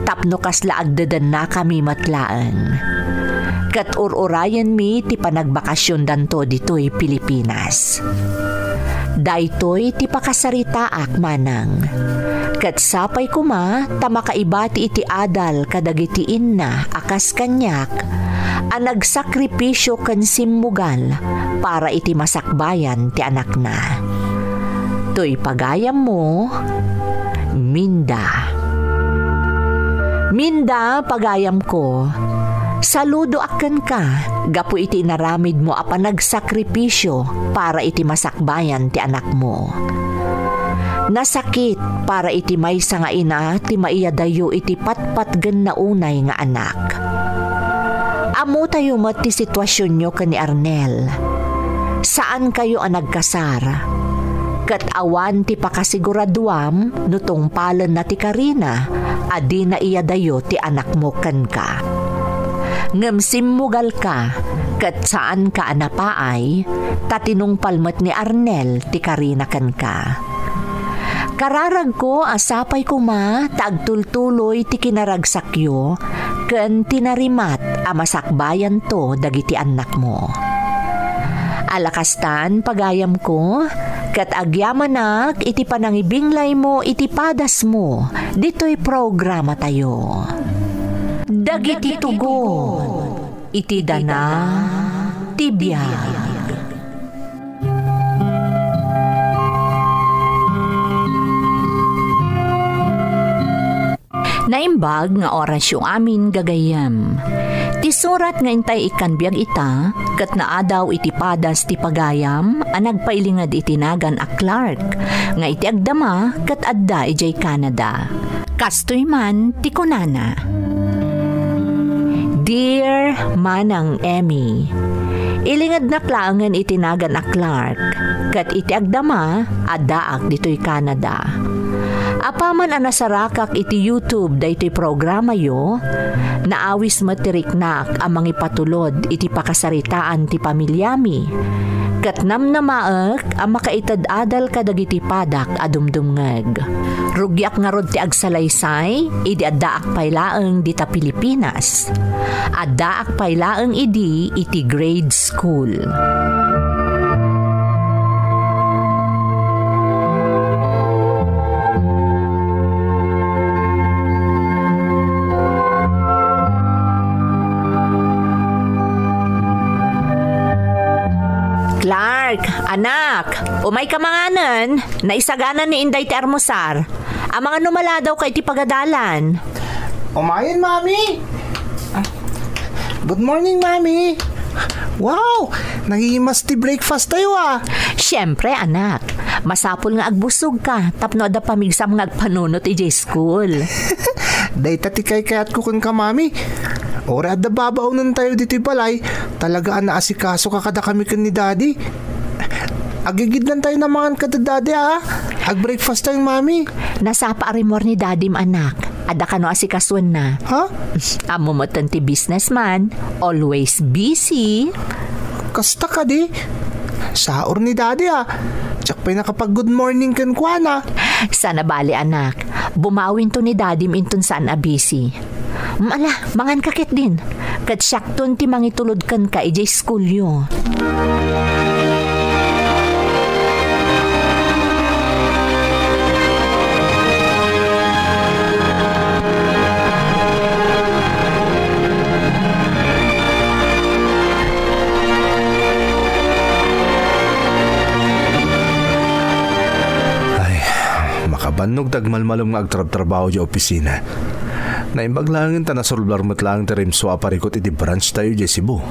Speaker 1: tapno kasla agdadan na kami matlaeng. Kat ururayan mi ti panagbakasyon danto ditoy Pilipinas. Daytoy ti pakasaritaak, manang. Kat sapay kuma tamakaibati iti adal kadagiti inna akas kanyak a nagsakripisyo ken simmugal para iti masakbayan ti anak na. To'y pagayam mo, Minda. Minda, pagayam ko, saludo aken ka, gapu iti naramid mo apan nagsakripisyo para iti masakbayan ti anak mo. Nasakit para iti maysa nga ina ti maiyadayo iti patpatgen na unay nga anak. Amo tayo mat ti sitwasyon nyo kani Arnel. Saan kayo ang nagkasar? Kat awan ti pakasiguraduam no tungpalan na ti Karina adi na iyadayo ti anak mo ken ka. Ngem simmugal ka kat saan ka anapaay tatinong palmet ni Arnel ti Karina ken ka. Kararag ko asapay ko ma taagtultuloy ti kinaragsakyo ken tinarimat a masakbayan to dagiti anak mo. Alakastan pagayam ko kat agyamanak iti panangibinglay mo iti padas mo dito'y programa tayo. Dagiti tugon iti dana tibiyag. Naimbag nga oras yung amin gagayam. Ti surat nga intay ikanbiag ita, kat naadaw iti padas ti pagayam, anagpailingad itinagan a Clark, nga iti agdama kat adda ijay Canada. Kastoy man ti kunana. Dear Manang Emmy, ilingad na klaangan itinagan a Clark, kat iti agdama addaak dito'y Canada. Apaman ang nasarakak iti YouTube da iti programa yo, naawis matiriknak ang mga patulod iti pakasaritaan ti pamilyami. Kat namnamaak ang makaitad-adal kadagiti padak adumdumngeg. Rugyak nga rod ti agsalaysay, idi addaak paylaeng di ta Pilipinas. Addaak paylaeng idi iti grade school. Clark, anak, umay ka manganan, naisaganan ni Inday ti Armosar. Ang mga numala daw kay ti pagadalan.
Speaker 4: Umayin, Mami! Good morning, Mami! Wow! Nagimas ti breakfast tayo
Speaker 1: Siyempre, anak. Masapol nga agbusog ka, tapno da pamigsam nga agpanunot ijay school.
Speaker 4: Dahita ti kayat ko kun ka, Mami. Ora adda babaw nun tayo dito'y balay, talaga naasikaso ka kada kami kan ni Daddy. Agigid lang tayo naman kada Daddy Ag-breakfast tayo, Mami.
Speaker 1: Nasapa arimor ni Daddy anak. Ada ka no asikasuan na.
Speaker 4: Ha?
Speaker 1: Amo mo ti businessman, always busy.
Speaker 4: Kasta ka di. Saor ni Daddy Tsak pa'y nakapag good morning kan kwa na.
Speaker 1: Sana bali anak. Bumawin to ni Daddy intun saan busy. Mala, mangan kakit din. Kat syakton ti mangitulod kan ka ijay school yo.
Speaker 2: Ay, makabanog tagmalmalom nga agtrab-trabaho di opisina. Naimbag langin ta nasulbar mo't lang terim so aparikot iti branch tayo di Cebu.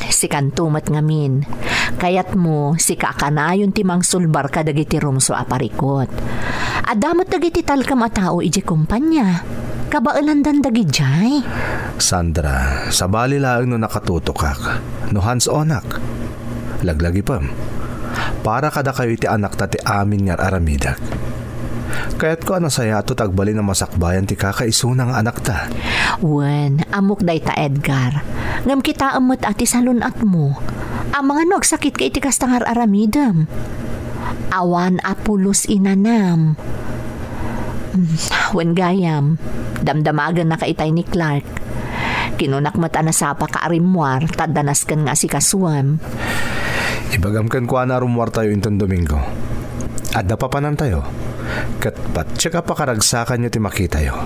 Speaker 1: Si kantumat ngamin. Kayat mo si kakanayon ti mang sulbar ka dagiti rum so aparikot. Adamot dagiti talkam a tao iti kumpanya. Kabailandan dagi jay.
Speaker 2: Sandra, sabali lang no nakatutok no hands-onak. Laglagi pam. Para kada kayo iti anak ta ti amin nga aramidak. Kaya't ko saya to tagbali na masakbayan ti kakaisunang anak ta.
Speaker 1: Wen, amok day ta Edgar. Ngam kita amot ati salunat mo. Ang mga nagsakit ka iti kastangar aramidam. Awan apulos inanam. Wen gayam, damdamagan na kaitay ni Clark. Kinunak mata na sapa ka arimwar, tadanas kan nga si kaswam.
Speaker 2: Ibagamkan ko na arumwar tayo intong Domingo. Adda pa panan tayo. Kat patsya ka pa karagsakan nyo ti makita yo.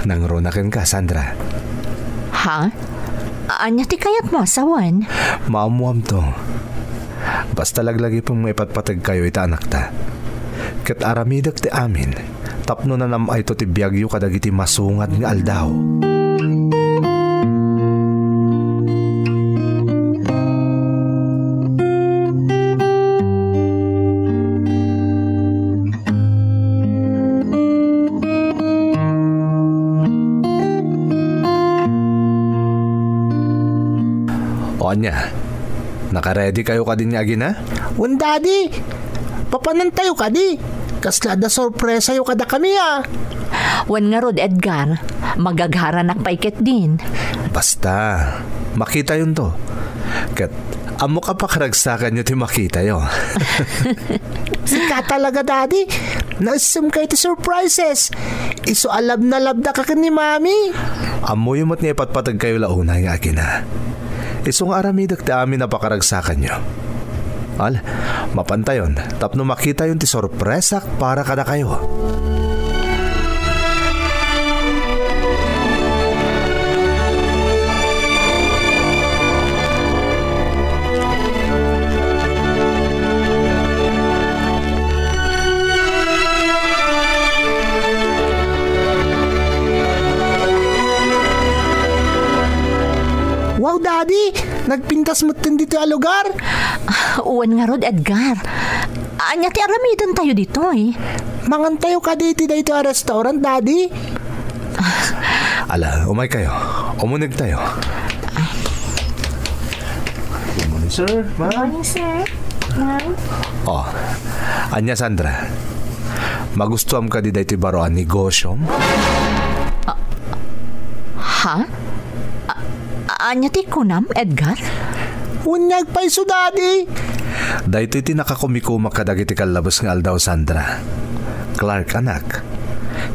Speaker 2: Nang ronakin ka, Sandra.
Speaker 1: Ha? Anya ti kayat mo, sawan?
Speaker 2: Maamuam to.
Speaker 4: Basta laglagi pong may patpatag kayo ita anak ta. Kat aramidak ti amin, tapno na namay to ti biyagyo kadagiti masungat nga aldaw. O anya, naka-ready kayo ka din nga gina?
Speaker 7: Wan daddy, papanan tayo ka di. Kasla da sorpresa yo kada kami
Speaker 1: Wan nga rod Edgar, magagharanak paikit din.
Speaker 4: Basta, makita yun to. Kat, amo ka pa karagsakan nyo ti makita yo.
Speaker 7: Sika talaga daddy. Naisam kayo ti surprises. Iso alab na labda ka ni mami.
Speaker 4: Amo yung mat nga ipatpatag kayo launa nga gina. Isong aramidak ti amin na pakaragsakan nyo. Al, mapantayon, tapno makita yung ti sorpresak para kada kayo.
Speaker 7: Wow daddy, nagpintas mo din dito ang lugar.
Speaker 1: Uwan nga rod Edgar. Anya ti aramidan tayo dito eh.
Speaker 7: Mangan tayo ka dito ang restaurant daddy.
Speaker 4: Ala, umay kayo. Umunig tayo. Good morning, sir. Ma'am.
Speaker 3: Morning, sir. Ma'am.
Speaker 4: Oh, anya Sandra. Magustuhan ka di dito baroan negosyom?
Speaker 1: Ha? Anya ti kunam Edgar?
Speaker 7: Unyag pa iso daddy.
Speaker 4: Dahito iti nakakumikuma kadagiti kalabas nga aldaw Sandra. Clark anak.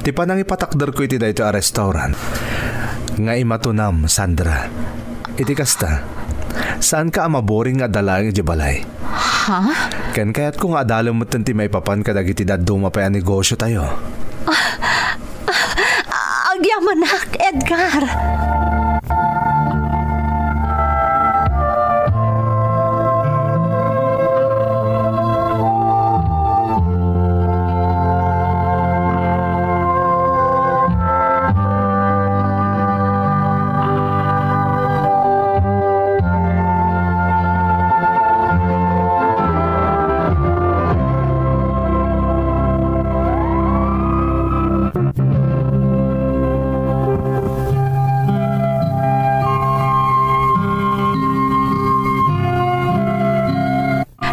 Speaker 4: Ti panang ipatakder ko iti dahito a restaurant. Nga imatunam Sandra. Iti kasta. Saan ka amaboring nga dalang iti balay?
Speaker 1: Ha?
Speaker 4: Ken kayat kung adalo mo ti may papan kadagiti daduma pa ang negosyo tayo.
Speaker 1: Agyamanak Edgar.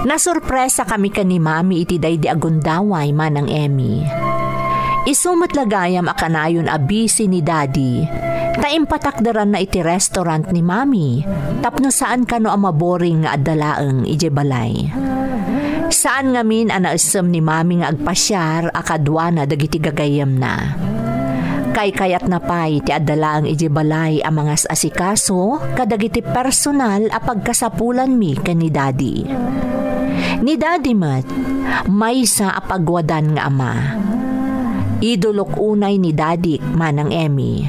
Speaker 1: Nasurpresa kami ka ni Mami iti day di agundaway manang Emmy. Isumot lagayam akanayon a busy ni Daddy. Taimpatakdaran na iti restaurant ni Mami. Tapno saan kano amaboring nga adalaeng ije balay. Saan ngamin anaisem ni Mami nga agpasyar akadwana dagiti gagayam na. Kayat na pay ti adalaeng ije balay a mga asikaso kadagiti personal a pagkasapulan mi ken ni Daddy. Ni Daddy mat, may sa apagwadan nga ama. Idolok unay ni Daddy manang Emmy.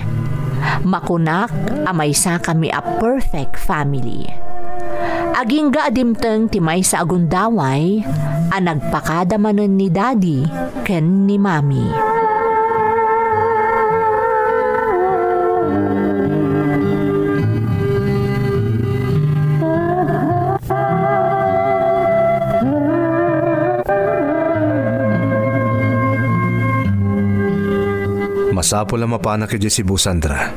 Speaker 1: Makunak amay sa kami a perfect family. Aging gaadimteng ti may sa agundaway, a nagpakadamanon ni Daddy ken ni Mami.
Speaker 4: Masapol ang mapana kay Cebu Sandra.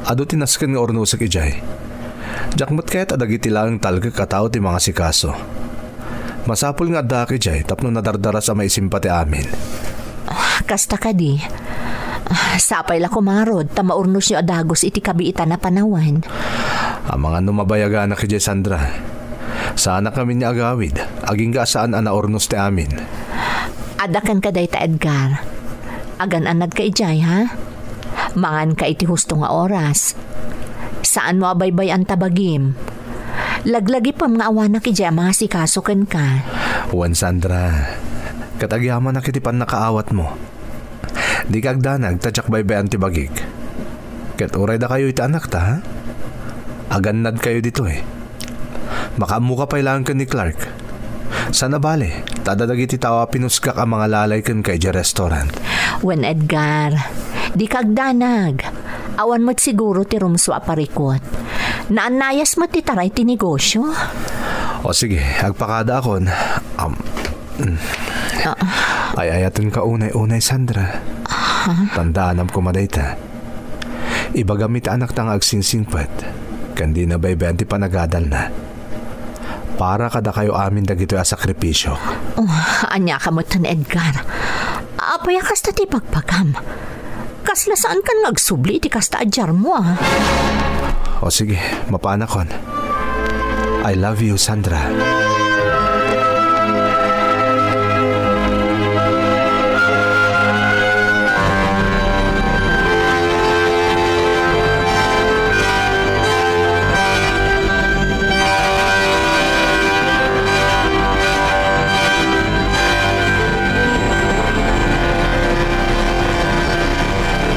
Speaker 4: Ado tinaskan nga ornusak ijay. Jakmat kaya't adagiti lang talga katao ti mga sikaso. Masapol nga adda ijay tapno nadardara sa may simpati amin.
Speaker 1: Kasta ka di. Sapay la kumarod tamaurnos nyo adagos iti kabiita na panawan.
Speaker 4: Ang mga numabayaga na kay Sandra. Sana kami niya agawid. Aging ga saan anaornos ti amin.
Speaker 1: Adakan ka day ta Edgar. Agan-anad ka ijay, ha? Mangan ka iti husto nga oras. Saan mo abaybay ang tabagim? Laglagi pa mga awanak ijay mga sikasukan ka.
Speaker 4: Juan Sandra, katagyaman na kitipan nakaawat mo. Di kagdanag, tadyak baybay ang tibagig. Kat uray da kayo iti anak ta, ha? Aganad kayo dito eh. Makamu ka pailangan ka ni Clark. Sana bale, tadadagiti tawa pinuskak ang mga lalay kan kay ja restaurant.
Speaker 1: Wen Edgar, di kagdanag. Awan mo't siguro ti rumso aparikot. Naanayas mo't ti taray ti negosyo.
Speaker 4: O sige, agpakada akon. Ay-ayatan ka unay-unay, Sandra. Tandaan ko madayta. Ibagamit anak tang agsinsingpet. Kandi na baybayan ti panagadal na. Para kada kayo amin dagito a sakripisyo.
Speaker 1: Anya ka mo tan Edgar. Apaya kasta ti pagpagam. Kasla saan kan nagsubli ti kasta adyar mo
Speaker 4: O sige, mapanakon. I love you, Sandra.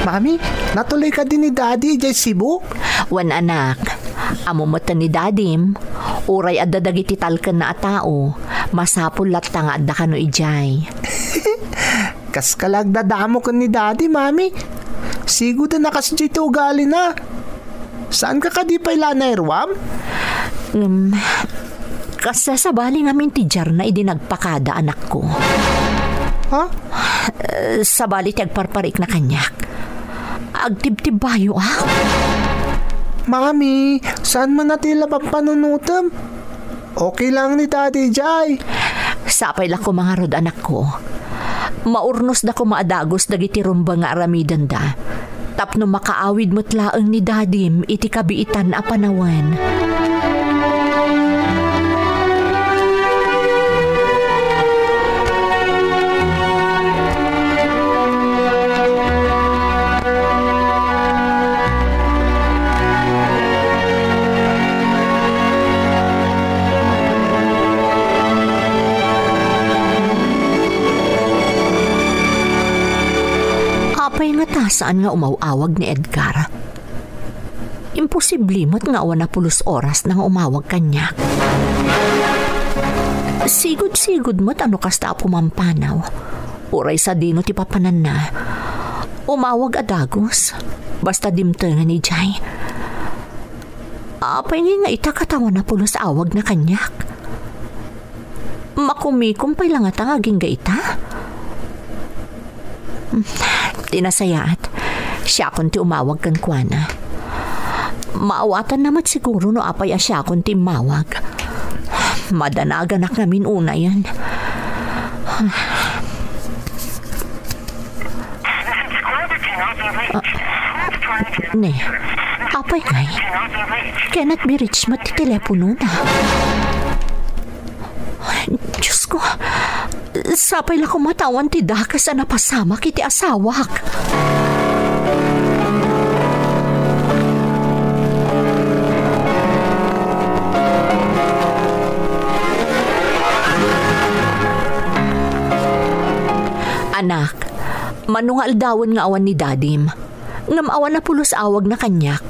Speaker 7: Mami, natuloy ka din ni Daddy dyan Cebu?
Speaker 1: Wan anak, amumatan ni Dadim, uray at dadagiti talkan na atao, masapul lat nga adda ka no ijay.
Speaker 7: Kas kalagdadamo ka ni Daddy, Mami. Sigo na nakas dito ugali na. Saan ka di pa ilanay, Ruam?
Speaker 1: Kasasabali ngamin ti jar na idinagpakada anak ko.
Speaker 7: Ha?
Speaker 1: Sabali ti agparparik na kanyak. Agtib-tib bayo
Speaker 7: Mami, saan man natila pang panunutam? Okay lang ni Daddy Jai.
Speaker 1: Sapay lang ko mga rod anak ko. Maurnos da ko maadagos dagiti rumba nga aramidan da. Tapno makaawid mo't laeng ni Dadim iti kabiitan a panawan. Saan nga umawawag ni Edgar? Imposible mo't nga awan na pulos oras na nga umawag kanya. Sigod-sigod mo't ano kasta pumampanaw. Uray sa dino ti papanan na. Umawag adagos. Basta dimtengan ni Jai. Apay nga itakatawan na pulos awag na kanyak. Makumikum pa'y lang at ang aging gaita. Tinasayaat. Siya kon ti umawag kan kuana. Maawatan naman siguro no apay siya kon ti mawag. Madanagan na namin una yan. Ne, apay ngay. Cannot be reached mo ti telepono na. Diyos ko, sapay lang kumatawan ti dakas na napasama kiti asawak. Anak, manungal dawon nga awan ni Dadim. Ngam awan na pulos awag na kanyak.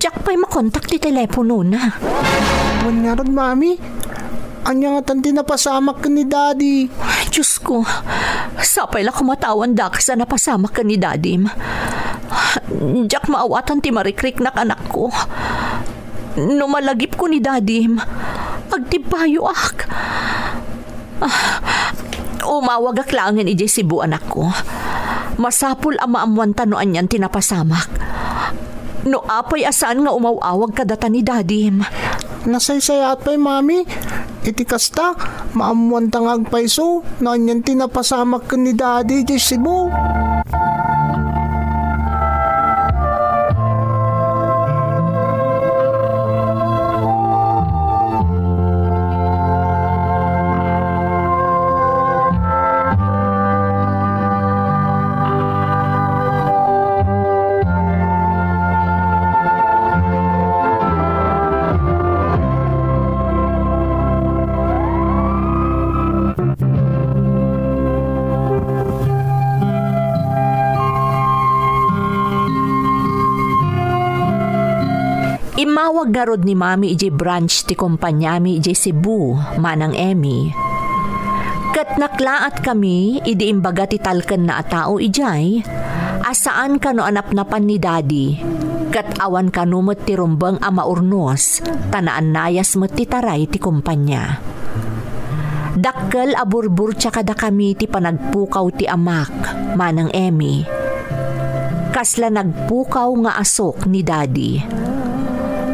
Speaker 1: Jack pa'y makontak ti telepono na.
Speaker 7: Mangarod, Mami. Anya nga tanti napasamak ka ni Daddy.
Speaker 1: Diyos ko, sapay lang kumatawan dakas na napasamak ka ni Dadim. Jack maawatan ti marikrik na anak ko. Numalagip ko ni Dadim. Agtibayo ak. Umawag aklangan ijay Cebu anak ko. Masapul ang maamwanta noan yan tinapasamak. No apay asaan nga umawawag kadata ni Dadim.
Speaker 7: Nasaysayat pa'y Mami. Iti kasta, maamuan tangag paiso. Noan yan tinapasamak ka ni Daddy di Cebu.
Speaker 1: Imawag nga rod ni Mami iji branch ti kumpanyami iji Cebu, manang Emmy. Kat naklaat kami, idi imbaga ti talken na atao ijay, asaan kano anapnapan ni Daddy, kat awan kano met ti rumbang ama urnos, tanaan nayas met ti taray ti kumpanya. Dakkel aburbur tsakada kami ti panagpukaw ti amak, manang Emmy. Kasla nagpukaw nga asok ni Daddy.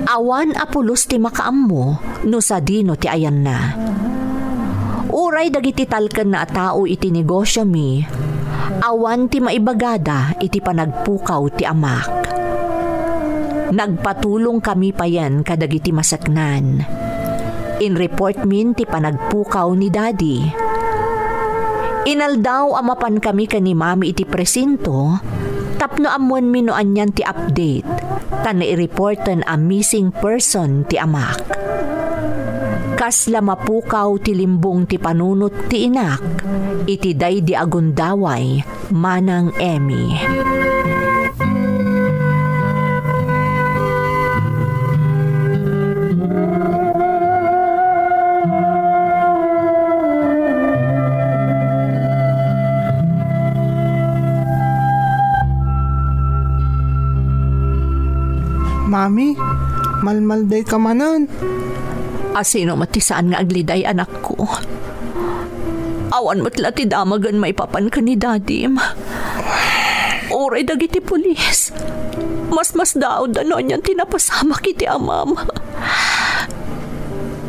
Speaker 1: Awan apulos ti makaammo no sa dino ti ayan na. Uray dagiti talken na tao iti negosyo mi. Awan ti maibagada iti panagpukaw ti amak. Nagpatulong kami pa yan kadagiti masaknan. In report min ti panagpukaw ni Daddy. Inaldaw amapan kami kani Mami iti presinto, tapno amuan mi no anyan ti update, tan i-reportan a missing person ti amak. Kasla mapukaw ti limbong ti panunot ti inak, iti day di agundaway, manang Emmy.
Speaker 7: Mami, malmalday ka manan.
Speaker 1: Asino matisaan nga agliday anak ko. Awan matla ti damagan maipapan ka ni Daddy. Oray dagiti pulis. Mas daod ano niyan tinapasama kiti amam.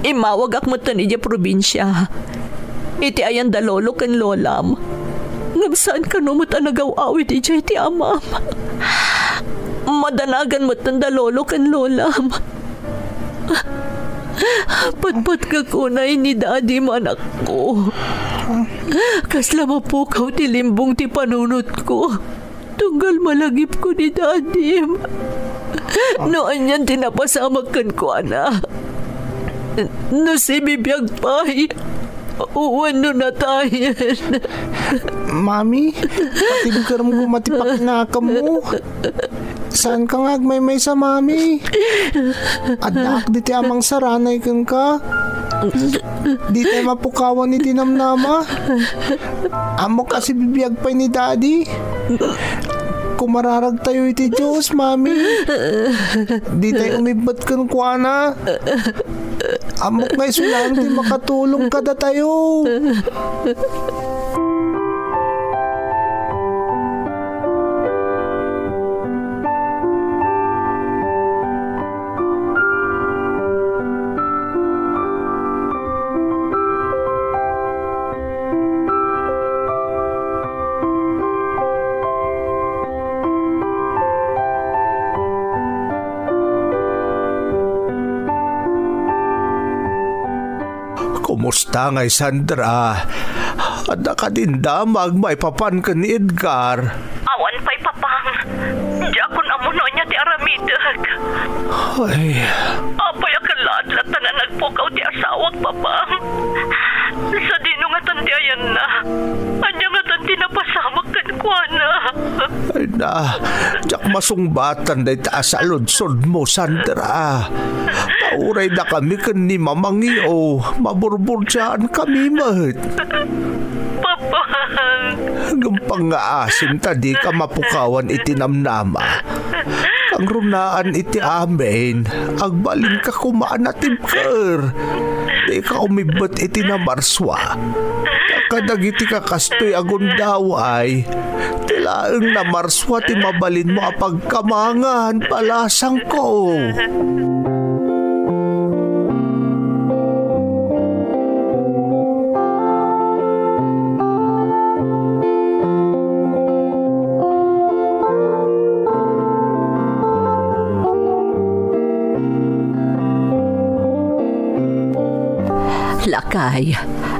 Speaker 1: Imawag akmatan iti probinsya. Iti ayan dalolo ken lolam. Ngabsaan ka numot anagaw-awit iti ti amam. Madanagan mo't ng dalolo kan lolam. Patpat ka kunay ni Daddy manak ko. Kasla mapukaw ti limbong ti panunot ko. Tunggal malagip ko ni Daddy. Noon yan tinapasamakan ko, ana. No si bibiyag pa'y. Uwan no na tayo.
Speaker 7: Mami, matibigkaram ko matipak na ka mo. Saan ka nga agmay-may sa Mami? Adak di ti amang saranay kang ka. Di tayo mapukawan ni tinamnama. Amo kasi bibiyag pa ni Daddy. Kumararag tayo iti Diyos, Mami. Di tayo umibat kang kuana. Amok ngay sulang di makatulong kada tayo.
Speaker 6: Kumusta ngay Sandra? Ada ka din damag may papan ka ni Edgar.
Speaker 1: Awan pa'y papang. Diakon amuno niya ti aramidag.
Speaker 6: Ay,
Speaker 1: Apay akaladlat na nagpukaw ti asawag papang. Sa dino nga tanti ayan na. Anya nga tanti napasamak kan kuana.
Speaker 6: ay na, jak masungbatan day taas sa lunsod mo, Sandra. Pauray na kami kan ni Mamangio. Maburbur dyan kami, mat.
Speaker 1: Papang.
Speaker 6: Gumpang nga asim tadi ka mapukawan itinamnama. Kang runaan iti amin, agbalin ka kumaan at timker. Di ka umibot iti namarswa. Kadagiti ka kastoy agundaway. Tilaang namarswa ti mabalin mo apagkamangan palasang ko.
Speaker 1: Lakay,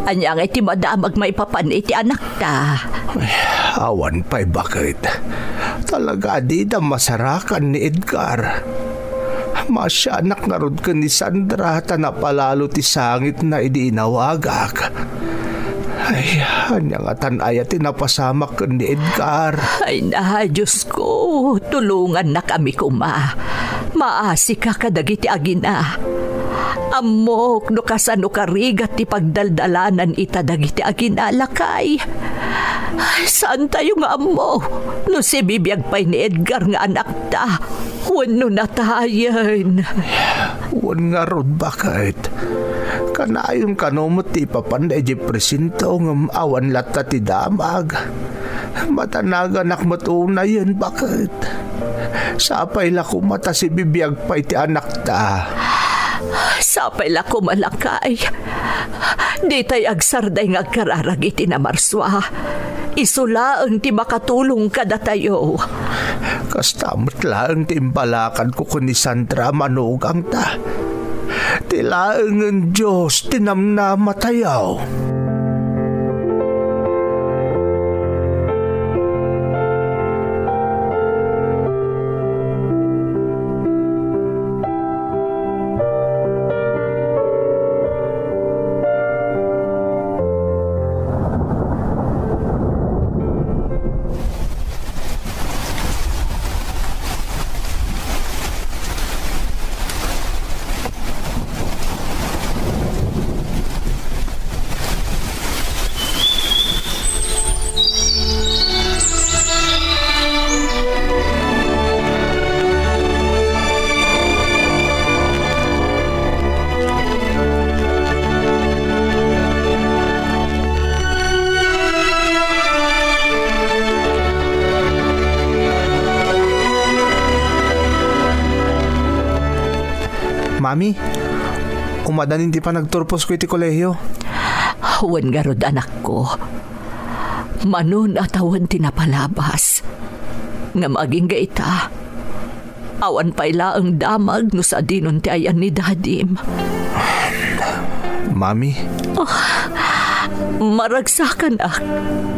Speaker 1: anyang iti madamag may papan iti anak ta.
Speaker 6: Awan pa'y bakit? Talaga di na masarakan ni Edgar. Masyanak nga rod ka ni Sandra tanapalalo ti sangit na idi inawagak. Ay, anyang atanaya tinapasamak ka ni Edgar.
Speaker 1: Ay na, Diyos ko, tulungan na kami kuma. Maasi ka kadagiti agina. Amok no kasano karigat ti pagdaldalanan ita dagiti agina lakay. Saan tayo nga amo? No si bibiyag pa'y ni Edgar nga anak ta. Wano na tayan.
Speaker 6: Wan nga rod bakit? Kanayon kanomot ti papanday di presinto ng awan lata ti damag. Matanaga anak matunayan bakit? Sapay la kumata si bibiyag pa'y ti anak ta.
Speaker 1: Sapay la kumalakay. Di tay agsarday nga kararagiti na marswa. Isulaang ti makatulong kada tayo.
Speaker 6: Kastamot lang ti imbalakan ko ni Sandra manugang ta. Tilaang ang Diyos tinamnamatayaw.
Speaker 4: Mami, umadanin di pa nagturpos ko iti kolehiyo.
Speaker 1: Wan garod anak ko. Manon atawan tinapalabas. Nga maging gaita. Awan paila ang damag no sa dinon ti ayan ni Dadim.
Speaker 4: Mami?
Speaker 1: Maragsakan ak.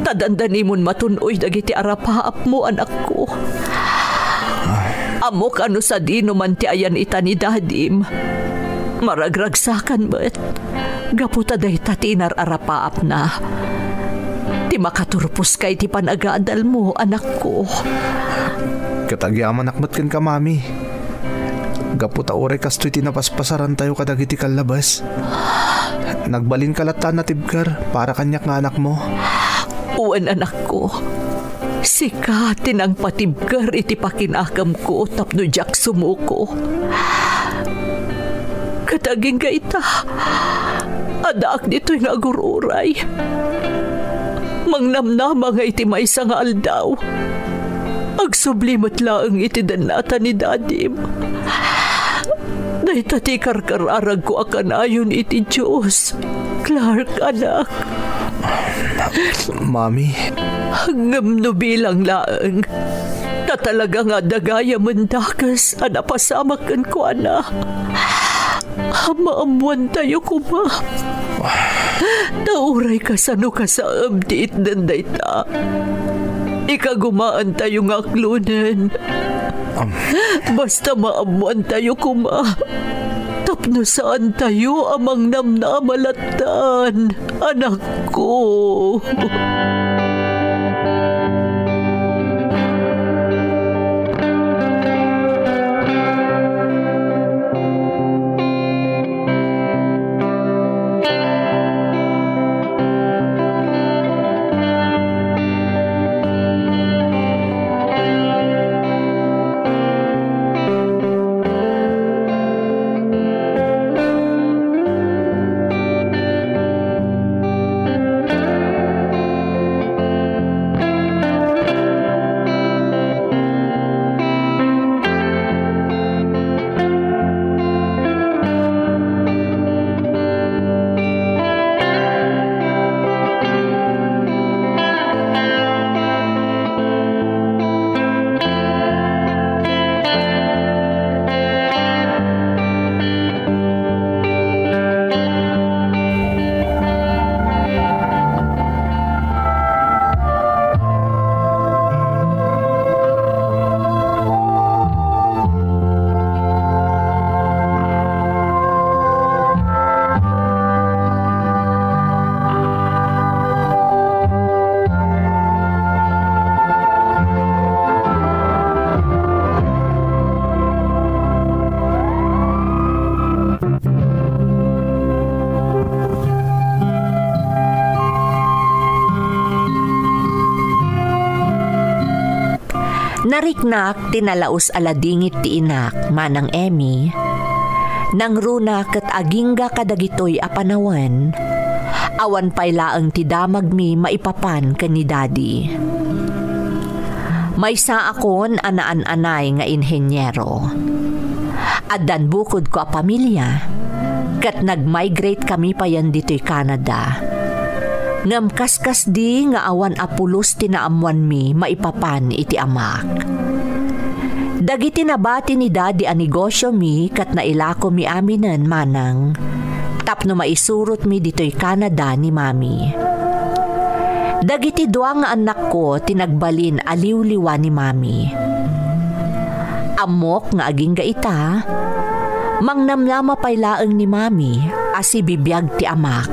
Speaker 1: Tadandanimon matunoy dagiti arapaap mo anak ko. Amok ano sa dino man ti ayan ita ni Dadim. Maragragsakan ba't gaputa day tatinar arapaap na. Ti makaturpos kay ti panagadal mo anak ko.
Speaker 4: Katagyaman akmat ka mami. Gaputa ore kastoy tinapaspasaran tayo kadagiti kalabas. Nagbalin kalatan na tibkar para kanyak nga anak mo.
Speaker 1: Uwan anak ko. Sika tinang patibkar iti pakinakam ko tapno jak sumuko. Kataging ka ita. Adaak dito'y nagururay. Mangnamnama nga iti may nga aldaw. Agsublimot laang iti danata ni Dadim. Dahitati karkararag ko akanayon iti Diyos. Clark, anak.
Speaker 4: Mami?
Speaker 1: Hanggang no bilang laang. Na talaga nga dagaya mendakas anapasamakan ko, anak. Maamuan tayo kuma. Nauray ka sano ka sa amdiit danday ta. Ikagumaan tayo nga aklunan. Basta maamuan tayo kuma. Tapno saan tayo amang namnamalatan, anak ko. Nariknak tinalaos aladingit ti inak manang Emmy. Nang runa ket agingga kadagitoy a panawen, awan pay laeng ti damag mi maipapan ken ni daddy. Maysa akon anaan-anay nga inhenyero. Addan bukod ko a pamilya, ket nag-migrate kami payan dito'y Canada. Ngam kaskas di nga awan apulos tinaamuan mi maipapan iti amak. Dagiti nabati ni daddy a negosyo mi kat nailako mi aminen manang tapno maisurot mi dito'y Canada ni mami. Dagiti dua nga anak ko tinagbalin aliw-liwa ni mami. Amok nga aging gaita, mangnamnama pay laeng ni mami asi bibiyag ti amak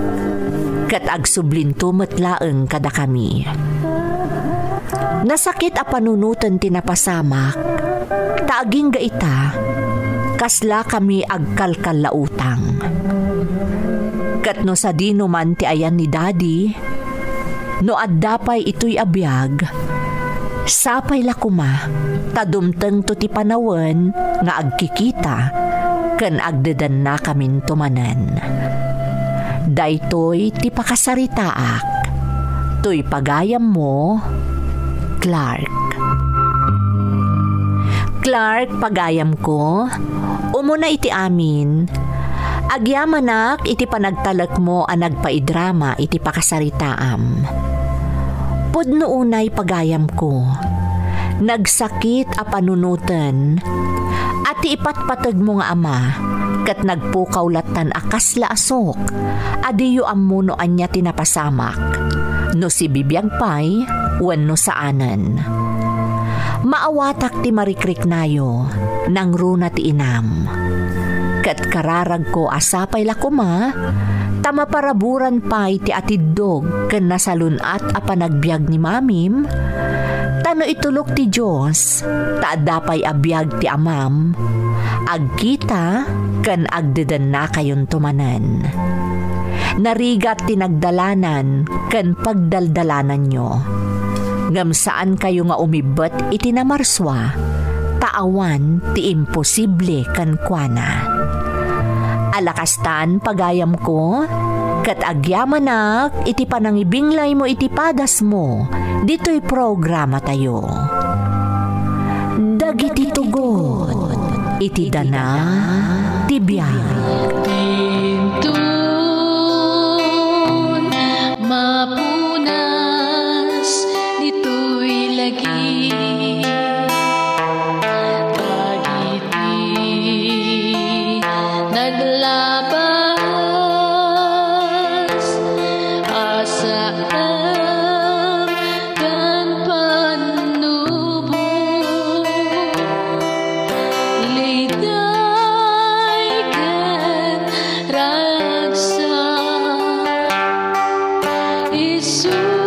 Speaker 1: kat agsublin tumet laeng kada kami. Nasakit a panunutan ti napasamak, taaging gaita, kasla kami agkalkal lautang. Kat no sa dino man ti ayan ni daddy, no addapay ito'y abiyag, sapay lakuma, tadumteng to ti panawen nga agkikita, ken agdedan na kamin tumanen. Daytoy ti pakasaritaak, to'y pagayam mo, Clark. Clark, pagayam ko, umuna iti amin, agyamanak iti panagtalek mo ang nagpaidrama iti pakasaritaam. Pudno unay pagayam ko, nagsakit a panunutan, at ipatpatag mo nga ama, kat nagpukawlatan akasla asok, adiyo amuno anya tinapasamak, no si bibiyag pay, wenno saanan. Maawatak ti marikrik nayo, nang runa ti inam. Kat kararag ko asapay lakuma, tamaparaburan pay ti atidog ken nasalunat a panagbiag ni mamim, tano itulok ti Diyos, taadapay abiyag ti amam, agkita ken agdedan na kayon tumanan. Narigat ti nagdalanan ken pagdaldalanan nyo. Ngam saan kayo nga umibet iti namarswa, taawan ti imposible ken kuana. Alakastan pagayam ko, kat agyamanak iti panangibinglay mo iti padas mo, dito'y programa tayo. Dagiti tugot, iti dana, tibiyag.
Speaker 8: Mapunas dito'y lagi, dagiti naglabas asaan kan panubo, liday kan ragsa isu